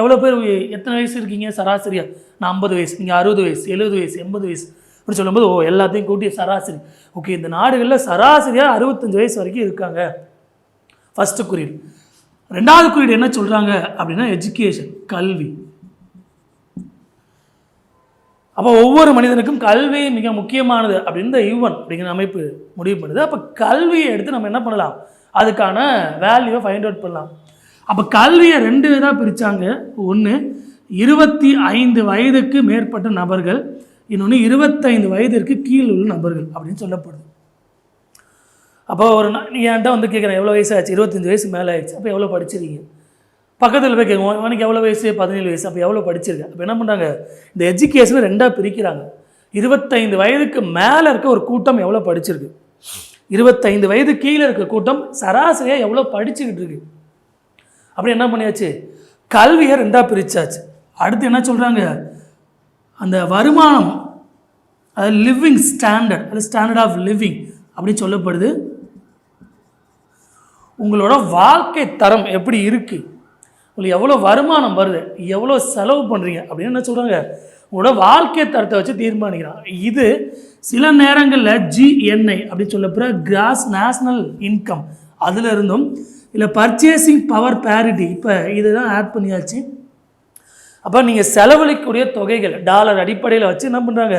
எவ்வளோ பேர் எத்தனை வயசு இருக்கீங்க சராசரியாக? நான் 50 வயசு, நீங்கள் 60 வயசு, 70 வயசு, 80 வயசு அப்படி சொல்லும்போது எல்லாத்தையும் கூட்டி சராசரி. ஓகே, இந்த நாடுகளில் சராசரியாக 65 வயசு வரைக்கும் இருக்காங்க. ஃபஸ்ட்டு குறியீடு. 2வது குறியீடு என்ன சொல்கிறாங்க அப்படின்னா எஜுகேஷன், கல்வி. அப்போ ஒவ்வொரு மனிதனுக்கும் கல்வி மிக முக்கியமானது அப்படின்னு இந்த UN அப்படிங்கிற அமைப்பு முடிவு பண்ணுது. அப்போ கல்வியை எடுத்து நம்ம என்ன பண்ணலாம்? அதுக்கான வேல்யூவை ஃபைண்ட் அவுட் பண்ணலாம். அப்போ கல்வியை 2 இதாக பிரித்தாங்க. ஒன்று 25 வயதுக்கு மேற்பட்ட நபர்கள், இன்னொன்று 25 வயதிற்கு கீழ் உள்ள நபர்கள் அப்படின்னு சொல்லப்படுது. அப்போ நீ என்கிட்ட வந்து கேட்குறேன், எவ்வளோ வயசு ஆச்சு? 25 வயசு மேலே ஆயிடுச்சு. அப்போ எவ்வளோ படிச்சிருக்கீங்க? பக்கத்தில் போய் கேட்குவோம், உனக்கு எவ்வளோ வயசு? 17 வயசு. அப்போ எவ்வளோ படிச்சிருக்கேன்? அப்போ என்ன பண்ணுறாங்க? இந்த எஜுகேஷனை 2ஆக பிரிக்கிறாங்க. 25 வயதுக்கு மேலே இருக்க ஒரு கூட்டம் எவ்வளோ படிச்சிருக்கு, 25 வயது கீழே இருக்க கூட்டம் சராசரியாக எவ்வளோ படிச்சுக்கிட்டு இருக்கு. அப்படி என்ன பண்ணியாச்சு? கல்வியை 2ஆக பிரித்தாச்சு. அடுத்து என்ன சொல்கிறாங்க? அந்த வருமானம், அது லிவிங் ஸ்டாண்டர்ட், அது ஸ்டாண்டர்ட் ஆஃப் லிவிங் அப்படின்னு சொல்லப்படுது. உங்களோட வாழ்க்கை தரம் எப்படி இருக்குது, உங்களுக்கு எவ்வளோ வருமானம் வருது, எவ்வளோ செலவு பண்ணுறீங்க அப்படின்னு என்ன சொல்கிறாங்க? உங்களோட வாழ்க்கை தரத்தை வச்சு தீர்மானிக்கிறாங்க. இது சில நேரங்களில் GNI அப்படின்னு சொல்லப்படுற கிராஸ் நேஷ்னல் இன்கம் அதில் இருந்தும் இல்லை பர்ச்சேசிங் பவர் பேரிட்டி, இப்போ இதுதான் ஆட் பண்ணியாச்சு. அப்போ நீங்கள் செலவழிக்கக்கூடிய தொகைகள் டாலர் அடிப்படையில் வச்சு என்ன பண்ணுறாங்க?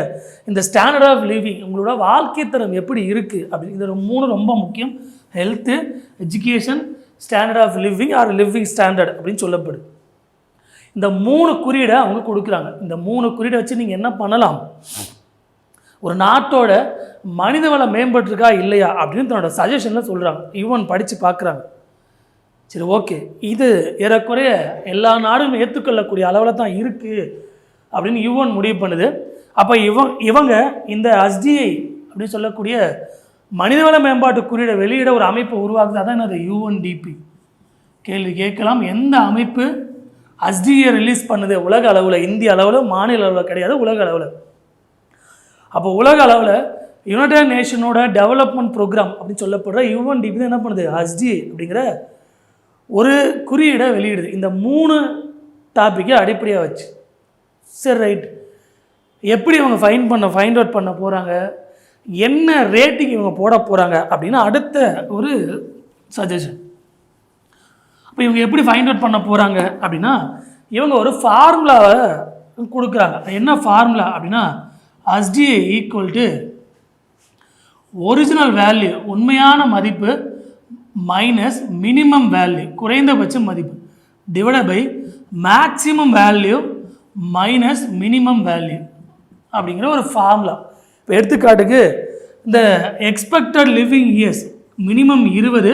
இந்த ஸ்டாண்டர்ட் ஆஃப் லிவிங், உங்களோட வாழ்க்கை தரம் எப்படி இருக்குது அப்படின்னு. இது 3 ரொம்ப முக்கியம். Health, education, standard of living or living standard அப்படின்னு சொல்லப்படுது. இந்த 3 குறியீடை அவங்க கொடுக்குறாங்க. இந்த 3 குறியீடை வச்சு நீங்கள் என்ன பண்ணலாம்? ஒரு நாட்டோட மனித வளம் மேம்பட்டுருக்கா இல்லையா அப்படின்னு தன்னோட சஜஷனில் சொல்கிறாங்க. யுவன் படித்து பார்க்குறாங்க. சரி, ஓகே, இது ஏறக்குறைய எல்லா நாடும் ஏற்றுக்கொள்ளக்கூடிய அளவில் தான் இருக்குது அப்படின்னு யுவன் முடிவு பண்ணுது. அப்போ இவங்க இந்த SDI அப்படின்னு சொல்லக்கூடிய மனிதவள மேம்பாட்டு குறியீடை வெளியிட ஒரு அமைப்பு உருவாக்குது. அதான் என்னது UNDP. கேள்வி கேட்கலாம், எந்த அமைப்பு SDI ரிலீஸ் பண்ணுது உலக அளவில்? இந்திய அளவில், மாநில அளவில் கிடையாது, உலக அளவில். அப்போ உலக அளவில் யுனைடெட் நேஷனோட டெவலப்மெண்ட் ப்ரோக்ராம் அப்படின்னு சொல்லப்படுற UNDP தான் என்ன பண்ணுது, SDI அப்படிங்கிற ஒரு குறியீடை வெளியிடுது. இந்த 3 டாப்பிக்கை அடிப்படையாக வச்சு. சரி, ரைட். எப்படி இவங்க ஃபைண்ட் அவுட் பண்ண போகிறாங்க, என்ன ரேட்டிங் இவங்க போட போகிறாங்க அப்படின்னு அடுத்த ஒரு சஜஷன். அப்போ இவங்க எப்படி ஃபைண்ட் அவுட் பண்ண போகிறாங்க அப்படின்னா, இவங்க ஒரு ஃபார்முலாவை கொடுக்குறாங்க. என்ன ஃபார்முலா அப்படின்னா, SDI equal to original value உண்மையான மதிப்பு மைனஸ் மினிமம் வேல்யூ குறைந்தபட்ச மதிப்பு divide by maximum value minus minimum value அப்படிங்கிற ஒரு ஃபார்முலா. இப்போ எடுத்துக்காட்டுக்கு இந்த expected living years minimum 20,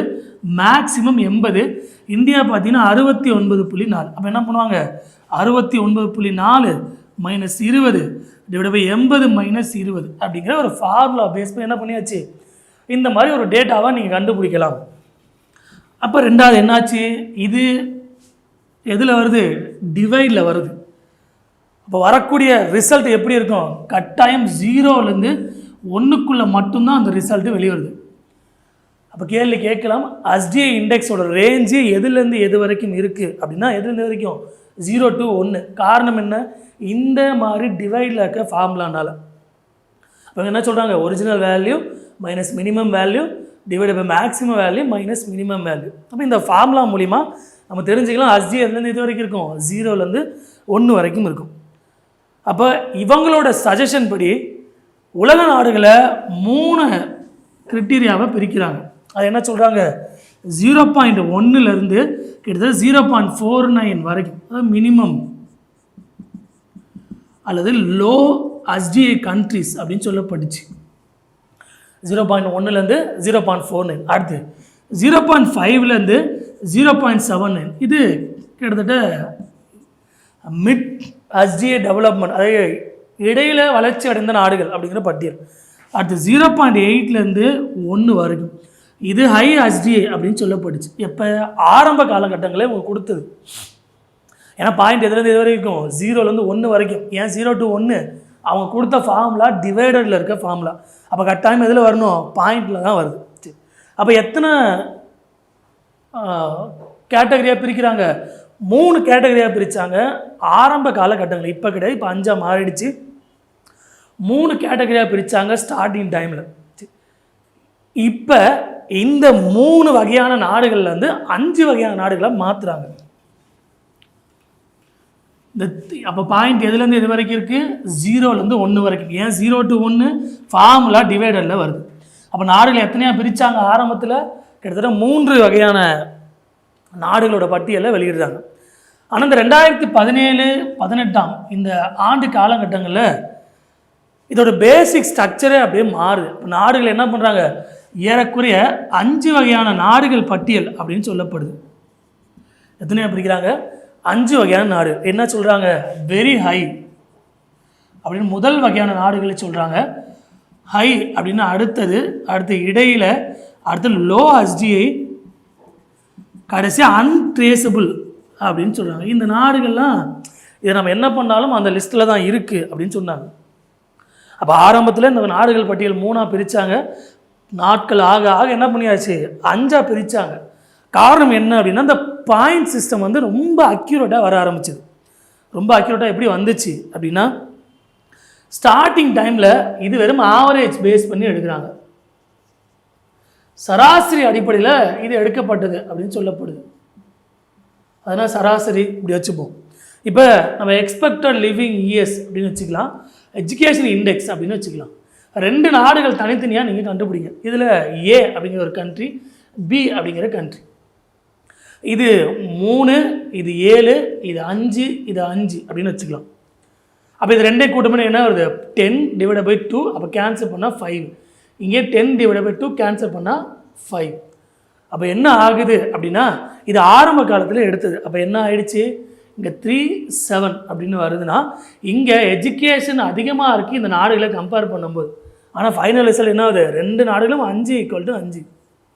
maximum 80. India பார்த்தீங்கன்னா 69.4. அப்போ என்ன பண்ணுவாங்க, 69.4 மைனஸ் 20 டிவைட் பை 80 மைனஸ் 20 அப்படிங்கிற ஒரு ஃபார்முலா பேஸ் பண்ணி என்ன பண்ணியாச்சு, இந்த மாதிரி ஒரு டேட்டாவை நீங்கள் கண்டுபிடிக்கலாம். அப்போ ரெண்டாவது என்னாச்சு, இது எதில் வருது, டிவைடில் வருது. அப்போ வரக்கூடிய ரிசல்ட் எப்படி இருக்கும், கட்டாயம் 0லேருந்து 1க்குள்ளே மட்டும்தான் அந்த ரிசல்ட்டு வெளிவருது. அப்போ கேள்வி கேட்கலாம், SDI இண்டெக்ஸோட ரேஞ்சு எதுலேருந்து எது வரைக்கும் இருக்குது அப்படின்னா, எதுலேருந்து வரைக்கும் 0 to 1. காரணம் என்ன, இந்த மாதிரி டிவைடில் இருக்க ஃபார்முலானால. அவங்க என்ன சொல்கிறாங்க, original value minus minimum value divide by maximum value minus minimum value. அப்போ இந்த ஃபார்முலா மூலிமா நம்ம தெரிஞ்சுக்கலாம் SDI எதுலேருந்து இது வரைக்கும் இருக்கும், 0லேருந்து 1 வரைக்கும் இருக்கும். அப்போ இவங்களோட சஜஷன் படி உலக நாடுகளை 3 கிரிட்டீரியாவை பிரிக்கிறாங்க. அது என்ன சொல்கிறாங்க, 0.1லேருந்து கிட்டத்தட்ட 0.49 வரைக்கும், அதாவது மினிமம் அல்லது லோ SDI கண்ட்ரிஸ் அப்படின்னு சொல்லப்பட்டுச்சு. 0.1லேருந்து 0.49, அடுத்து 0.5லேருந்து 0.79, இது கிட்டத்தட்ட மிட் SDI டெவலப்மெண்ட், அதாவது இடையில வளர்ச்சி அடைந்த நாடுகள் அப்படிங்கிற பட்டியல். அடுத்து 0.8லேருந்து 1 வரைக்கும், இது ஹை SDI அப்படின்னு சொல்லப்பட்டுச்சு. எப்போ, ஆரம்ப காலகட்டங்களே உங்களுக்கு கொடுத்தது. ஏன்னா பாயிண்ட் எதுலேருந்து இது வரைக்கும், 0லேருந்து 1 வரைக்கும். ஏன் 0 to 1, அவங்க கொடுத்த ஃபார்முலா டிவைடரில் இருக்க ஃபார்முலா. அப்போ கட்டாயம் எதில் வரணும், பாயிண்டில் தான் வருது. அப்போ எத்தனை கேட்டகரியாக பிரிக்கிறாங்க, 3 கேட்டகரியாக பிரித்தாங்க ஆரம்ப காலகட்டங்கள். இப்போ கிடையாது, இப்போ 5 மாறிடுச்சு. 3 கேட்டகரியாக பிரித்தாங்க ஸ்டார்டிங் டைமில். இப்போ இந்த 3 வகையான நாடுகளில் வந்து 5 வகையான நாடுகளை மாற்றுறாங்க. இந்த அப்போ பாயிண்ட் எதுலேருந்து இது வரைக்கும் இருக்குது, 0லேருந்து 1 வரைக்கும். ஏன் 0 to 1 ஃபார்முலா டிவைடரில் வருது. அப்போ நாடுகள் எத்தனையாக பிரித்தாங்க, ஆரம்பத்தில் கிட்டத்தட்ட 3 வகையான நாடுகளோட பட்டியலை வெளியிடுறாங்க. ஆனால் இந்த 2017-18 இந்த ஆண்டு காலகட்டங்களில் இதோட பேசிக் ஸ்ட்ரக்சரே அப்படியே மாறுது. இப்போ நாடுகள் என்ன பண்ணுறாங்க, ஏறக்குறைய 5 வகையான நாடுகள் பட்டியல் அப்படின்னு சொல்லப்படுது. எத்தனையாக பிரிக்கிறாங்க, 5 வகையான நாடு. என்ன சொல்கிறாங்க, வெரி ஹை அப்படின்னு முதல் வகையான நாடுகளை சொல்கிறாங்க. ஹை அப்படின்னு அடுத்து இடையில், அடுத்து லோ SDI, கடைசி அன்ட்ரேசபிள் அப்படின்னு சொல்கிறாங்க. இந்த நாடுகள்லாம் இதை நம்ம என்ன பண்ணாலும் அந்த லிஸ்ட்டில் தான் இருக்குது அப்படின்னு சொன்னாங்க. அப்போ ஆரம்பத்தில் இந்த நாடுகள் பட்டியல் 3ஆக பிரித்தாங்க. நாட்கள் ஆக ஆக என்ன பண்ணியாச்சு, 5ஆக பிரித்தாங்க. காரணம் என்ன அப்படின்னா, இந்த பாயிண்ட் சிஸ்டம் வந்து ரொம்ப அக்யூரேட்டாக வர ஆரம்பிச்சிது. ரொம்ப அக்யூரேட்டாக எப்படி வந்துச்சு அப்படின்னா, ஸ்டார்டிங் டைமில் இது வெறும் ஆவரேஜ் பேஸ் பண்ணி எடுக்கிறாங்க. சராசரி அடிப்படையில் இது எடுக்கப்பட்டது அப்படின்னு சொல்லப்படுது. அதனால் சராசரி இப்படி வச்சுப்போம். இப்போ நம்ம எக்ஸ்பெக்டட் லிவிங் இயர்ஸ் அப்படின்னு வச்சுக்கலாம், எஜுகேஷன் இண்டெக்ஸ் அப்படின்னு வச்சுக்கலாம். 2 நாடுகள் தனித்தனியாக நீங்கள் கண்டுபிடிங்க. இதில் A அப்படிங்கிற ஒரு கண்ட்ரி, B அப்படிங்கிற கண்ட்ரி. இது 3, இது 7, இது 5, இது 5 அப்படின்னு வச்சுக்கலாம். அப்போ இது 2 கூட்டமே என்ன வருது, 10 டிவைட் பை 2. அப்போ கேன்சல் பண்ணால் 5. இங்கே 10 டிவைட் பை 2 கேன்சல் பண்ணால் 5. அப்போ என்ன ஆகுது அப்படின்னா, இது ஆரம்ப காலத்தில் எடுத்தது. அப்போ என்ன ஆயிடுச்சு, இங்கே 3-7 அப்படின்னு வருதுன்னா இங்கே எஜுகேஷன் அதிகமாக இருக்குது இந்த நாடுகளை கம்பேர் பண்ணும்போது. ஆனால் ஃபைனல் ரிசல்ட் என்ன ஆகுது, 2 நாடுகளும் 5=5.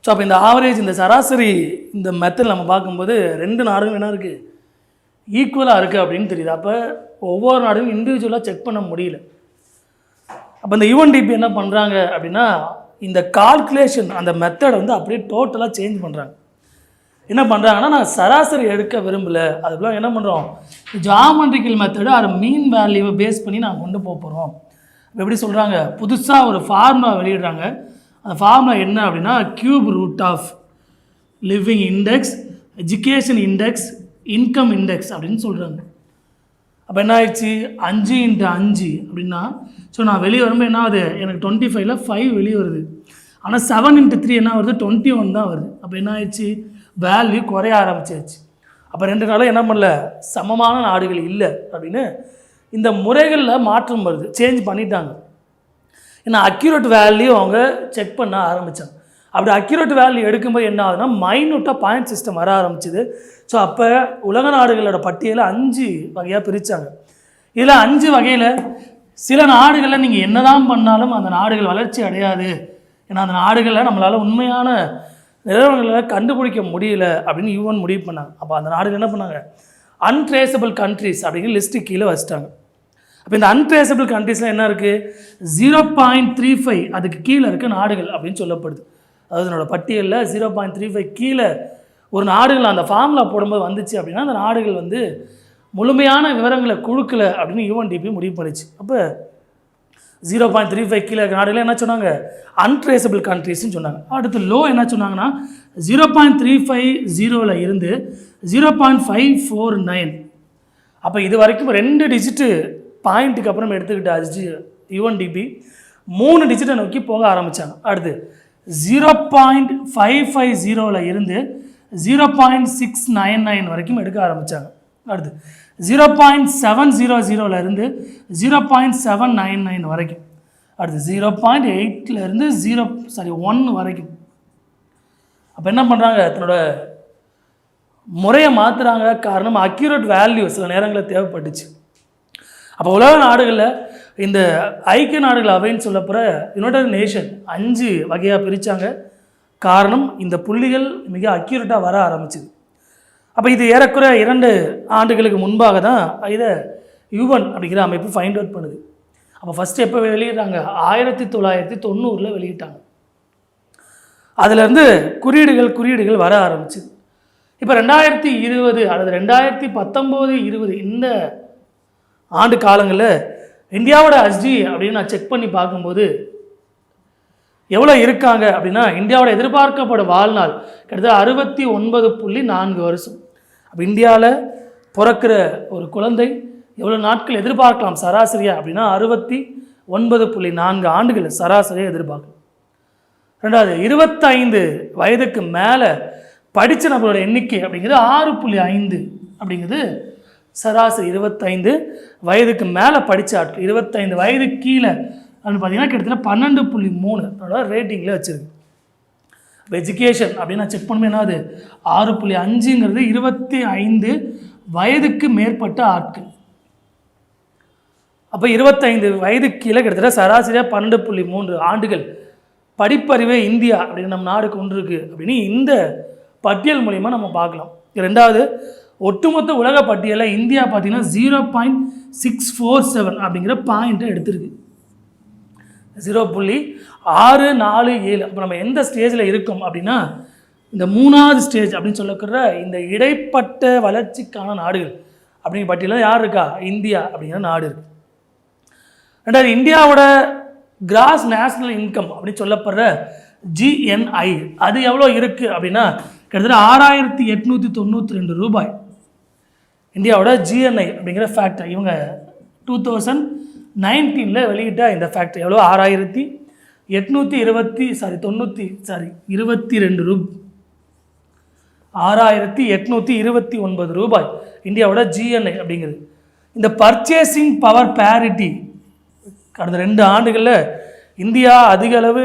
ஸோ அப்போ இந்த ஆவரேஜ், இந்த சராசரி, இந்த மெத்தட் நம்ம பார்க்கும்போது 2 நாடுகளும் என்ன இருக்குது, ஈக்குவலாக இருக்குது அப்படின்னு தெரியுது. அப்போ ஒவ்வொரு நாடுகளும் இண்டிவிஜுவலாக செக் பண்ண முடியல. அப்போ இந்த UNDP என்ன பண்ணுறாங்க அப்படின்னா, இந்த கால்குலேஷன் அந்த மெத்தடை வந்து அப்படியே டோட்டலாக சேஞ்ச் பண்ணுறாங்க. என்ன பண்ணுறாங்கன்னா, நான் சராசரி எடுக்க விரும்பலை, அதுக்குலாம் என்ன பண்ணுறோம், ஜாமெட்ரிக்கல் மெத்தடு அது மீன் வேல்யூவை பேஸ் பண்ணி நான் கொண்டு போகிறோம். எப்படி சொல்கிறாங்க, புதுசாக ஒரு ஃபார்முலா வெளியிடுறாங்க. அந்த ஃபார்முலா என்ன அப்படின்னா, cube root of living index, education index, income index அப்படின்னு சொல்கிறாங்க. அப்போ என்ன ஆயிடுச்சு, 5×5 அப்படின்னா, ஸோ நான் வெளியே வரும்போது என்ன ஆகுது, எனக்கு 25ல் 5 வெளியே வருது. ஆனால் 7×3 என்ன வருது, 21 தான் வருது. அப்போ என்ன ஆயிடுச்சு, வேல்யூ குறைய ஆரம்பிச்சிருச்சு. அப்போ 2 நாளும் என்ன பண்ணல, சமமான நாடுகள் இல்லை அப்படின்னு இந்த முறைகளில் மாற்றம் வருது, சேஞ்ச் பண்ணிட்டாங்க. ஏன்னா அக்யூரேட் வேல்யூ அவங்க செக் பண்ண ஆரம்பித்தாங்க. அப்படி அக்யூரேட் வேல்யூ எடுக்கும்போது என்ன ஆகுதுன்னா, மைனூட்டாக பாயிண்ட் சிஸ்டம் வர ஆரம்பிச்சுது. ஸோ அப்போ உலக நாடுகளோட பட்டியலை 5 வகையாக பிரித்தாங்க. இதில் 5 வகையில் சில நாடுகளில் நீங்கள் என்ன தான் பண்ணாலும் அந்த நாடுகள் வளர்ச்சி அடையாது, ஏன்னா அந்த நாடுகளில் நம்மளால் உண்மையான நிறுவனங்களை கண்டுபிடிக்க முடியல அப்படின்னு UN முடிவு பண்ணாங்க. அப்போ அந்த நாடுகள் என்ன பண்ணாங்க, அன்ட்ரேசபிள் கண்ட்ரிஸ் அப்படிங்கிற லிஸ்ட்டு கீழே வச்சுட்டாங்க. அப்போ இந்த அன்ட்ரேசபிள் கண்ட்ரிஸில் என்ன இருக்குது, 0.35 அதுக்கு கீழே இருக்க நாடுகள் அப்படின்னு சொல்லப்படுது. அதாவது என்னோட பட்டியலில் 0.35 கீழே ஒரு நாடுகள் அந்த ஃபார்முலா போடும்போது வந்துச்சு அப்படின்னா அந்த நாடுகள் வந்து முழுமையான விவரங்களை கொடுக்கல அப்படின்னு UNDP முடிவு பண்ணிச்சு. அப்போ 0.35 கீழே இருக்க நாடுகள் என்ன சொன்னாங்க, அன்ட்ரேசபிள் கண்ட்ரிஸ்ன்னு சொன்னாங்க. அடுத்து லோ என்ன சொன்னாங்கன்னா, 0.350 இருந்து 0.549. அப்போ இது வரைக்கும் 2 டிஜிட்டு பாயிண்ட்டுக்கு அப்புறம் எடுத்துக்கிட்டாச்சு UNDP 3 டிஜிட்டை நோக்கி போக ஆரம்பித்தாங்க. அடுத்து 0.550 இருந்து 0.699 வரைக்கும் எடுக்க ஆரம்பித்தாங்க. அடுத்து 0.700 இருந்து 0.799 வரைக்கும். அடுத்து 0.8 இருந்து 1 வரைக்கும். அப்போ என்ன பண்ணுறாங்க, தன்னோட முறையை மாற்றுறாங்க. காரணம் அக்யூரேட் வேல்யூ சில நேரங்களில் தேவைப்பட்டுச்சு. அப்போ உலக நாடுகளில் இந்த ஐக்கிய நாடுகள் அவைன்னு சொல்லப்போகிற யுனைடெட் நேஷன் 5 வகையாக பிரித்தாங்க. காரணம் இந்த புள்ளிகள் மிக அக்யூரேட்டாக வர ஆரம்பிச்சுது. அப்போ இது ஏறக்குறை 2 ஆண்டுகளுக்கு முன்பாக தான் இதை UN அப்படிங்கிற அமைப்பு ஃபைண்ட் அவுட் பண்ணுது. அப்போ ஃபஸ்ட்டு எப்போ வெளியிட்டாங்க, 1990 வெளியிட்டாங்க. அதிலேருந்து குறியீடுகள் வர ஆரம்பிச்சுது. இப்போ 2020 அல்லது 2019-20 இந்த ஆண்டு காலங்களில் இந்தியாவோட HDB அப்படின்னு நான் செக் பண்ணி பார்க்கும்போது எவ்வளோ இருக்காங்க அப்படின்னா, இந்தியாவோட எதிர்பார்க்கப்படும் வாழ்நாள் கிட்டத்தட்ட 69.4 வருஷம். அப்போ இந்தியாவில் பிறக்கிற ஒரு குழந்தை எவ்வளோ நாட்கள் எதிர்பார்க்கலாம் சராசரியாக அப்படின்னா 69.4 ஆண்டுகள் சராசரியாக எதிர்பார்க்கலாம். ரெண்டாவது, 25 வயதுக்கு மேலே படித்த நபரோட எண்ணிக்கை அப்படிங்கிறது 6.5 அப்படிங்கிறது சராசரி. 25 வயதுக்கு மேலே படித்த ஆட்கள், 25 வயது கீழே அப்படின்னு பார்த்தீங்கன்னா கிட்டத்தட்ட 12.3 ரேட்டிங்கில் வச்சுருக்கு. இப்போ எஜுகேஷன் அப்படின்னு நான் செக் பண்ணும்போது என்னது, 6.5ங்கிறது 25 வயதுக்கு மேற்பட்ட ஆட்கள். அப்போ 25 வயதுக்கு கீழே கிட்டத்தட்ட சராசரியாக 12.3 ஆண்டுகள் படிப்பறிவே இந்தியா அப்படின்னு நம்ம நாடு கொண்டு இருக்கு அப்படின்னு இந்த பட்டியல் மூலிமா நம்ம பார்க்கலாம். ரெண்டாவது, ஒட்டுமொத்த உலக பட்டியலில் இந்தியா பார்த்தீங்கன்னா 0.647 அப்படிங்கிற பாயிண்ட்டை எடுத்திருக்கு. 0.647. அப்போ நம்ம எந்த ஸ்டேஜில் இருக்கோம் அப்படின்னா இந்த 3வது ஸ்டேஜ் அப்படின்னு சொல்லக்கிற இந்த இடைப்பட்ட வளர்ச்சிக்கான நாடுகள் அப்படிங்கிற பட்டியலில் யார் இருக்கா, இந்தியா அப்படிங்கிற நாடு இருக்குது. ரெண்டாவது, இந்தியாவோட கிராஸ் நேஷ்னல் இன்கம் அப்படின்னு சொல்லப்படுற GNI அது எவ்வளோ இருக்குது அப்படின்னா கிட்டத்தட்ட 6,892 ரூபாய். இந்தியாவோட GNI அப்படிங்கிற ஃபேக்டர் இவங்க 2019 வெளியிட்ட இந்த ஃபேக்டர் எவ்வளோ, 6,829 ரூபாய் இந்தியாவோட GNI அப்படிங்கிறது. இந்த பர்ச்சேசிங் பவர் பேரிட்டி கடந்த 2 ஆண்டுகளில் இந்தியா அதிக அளவு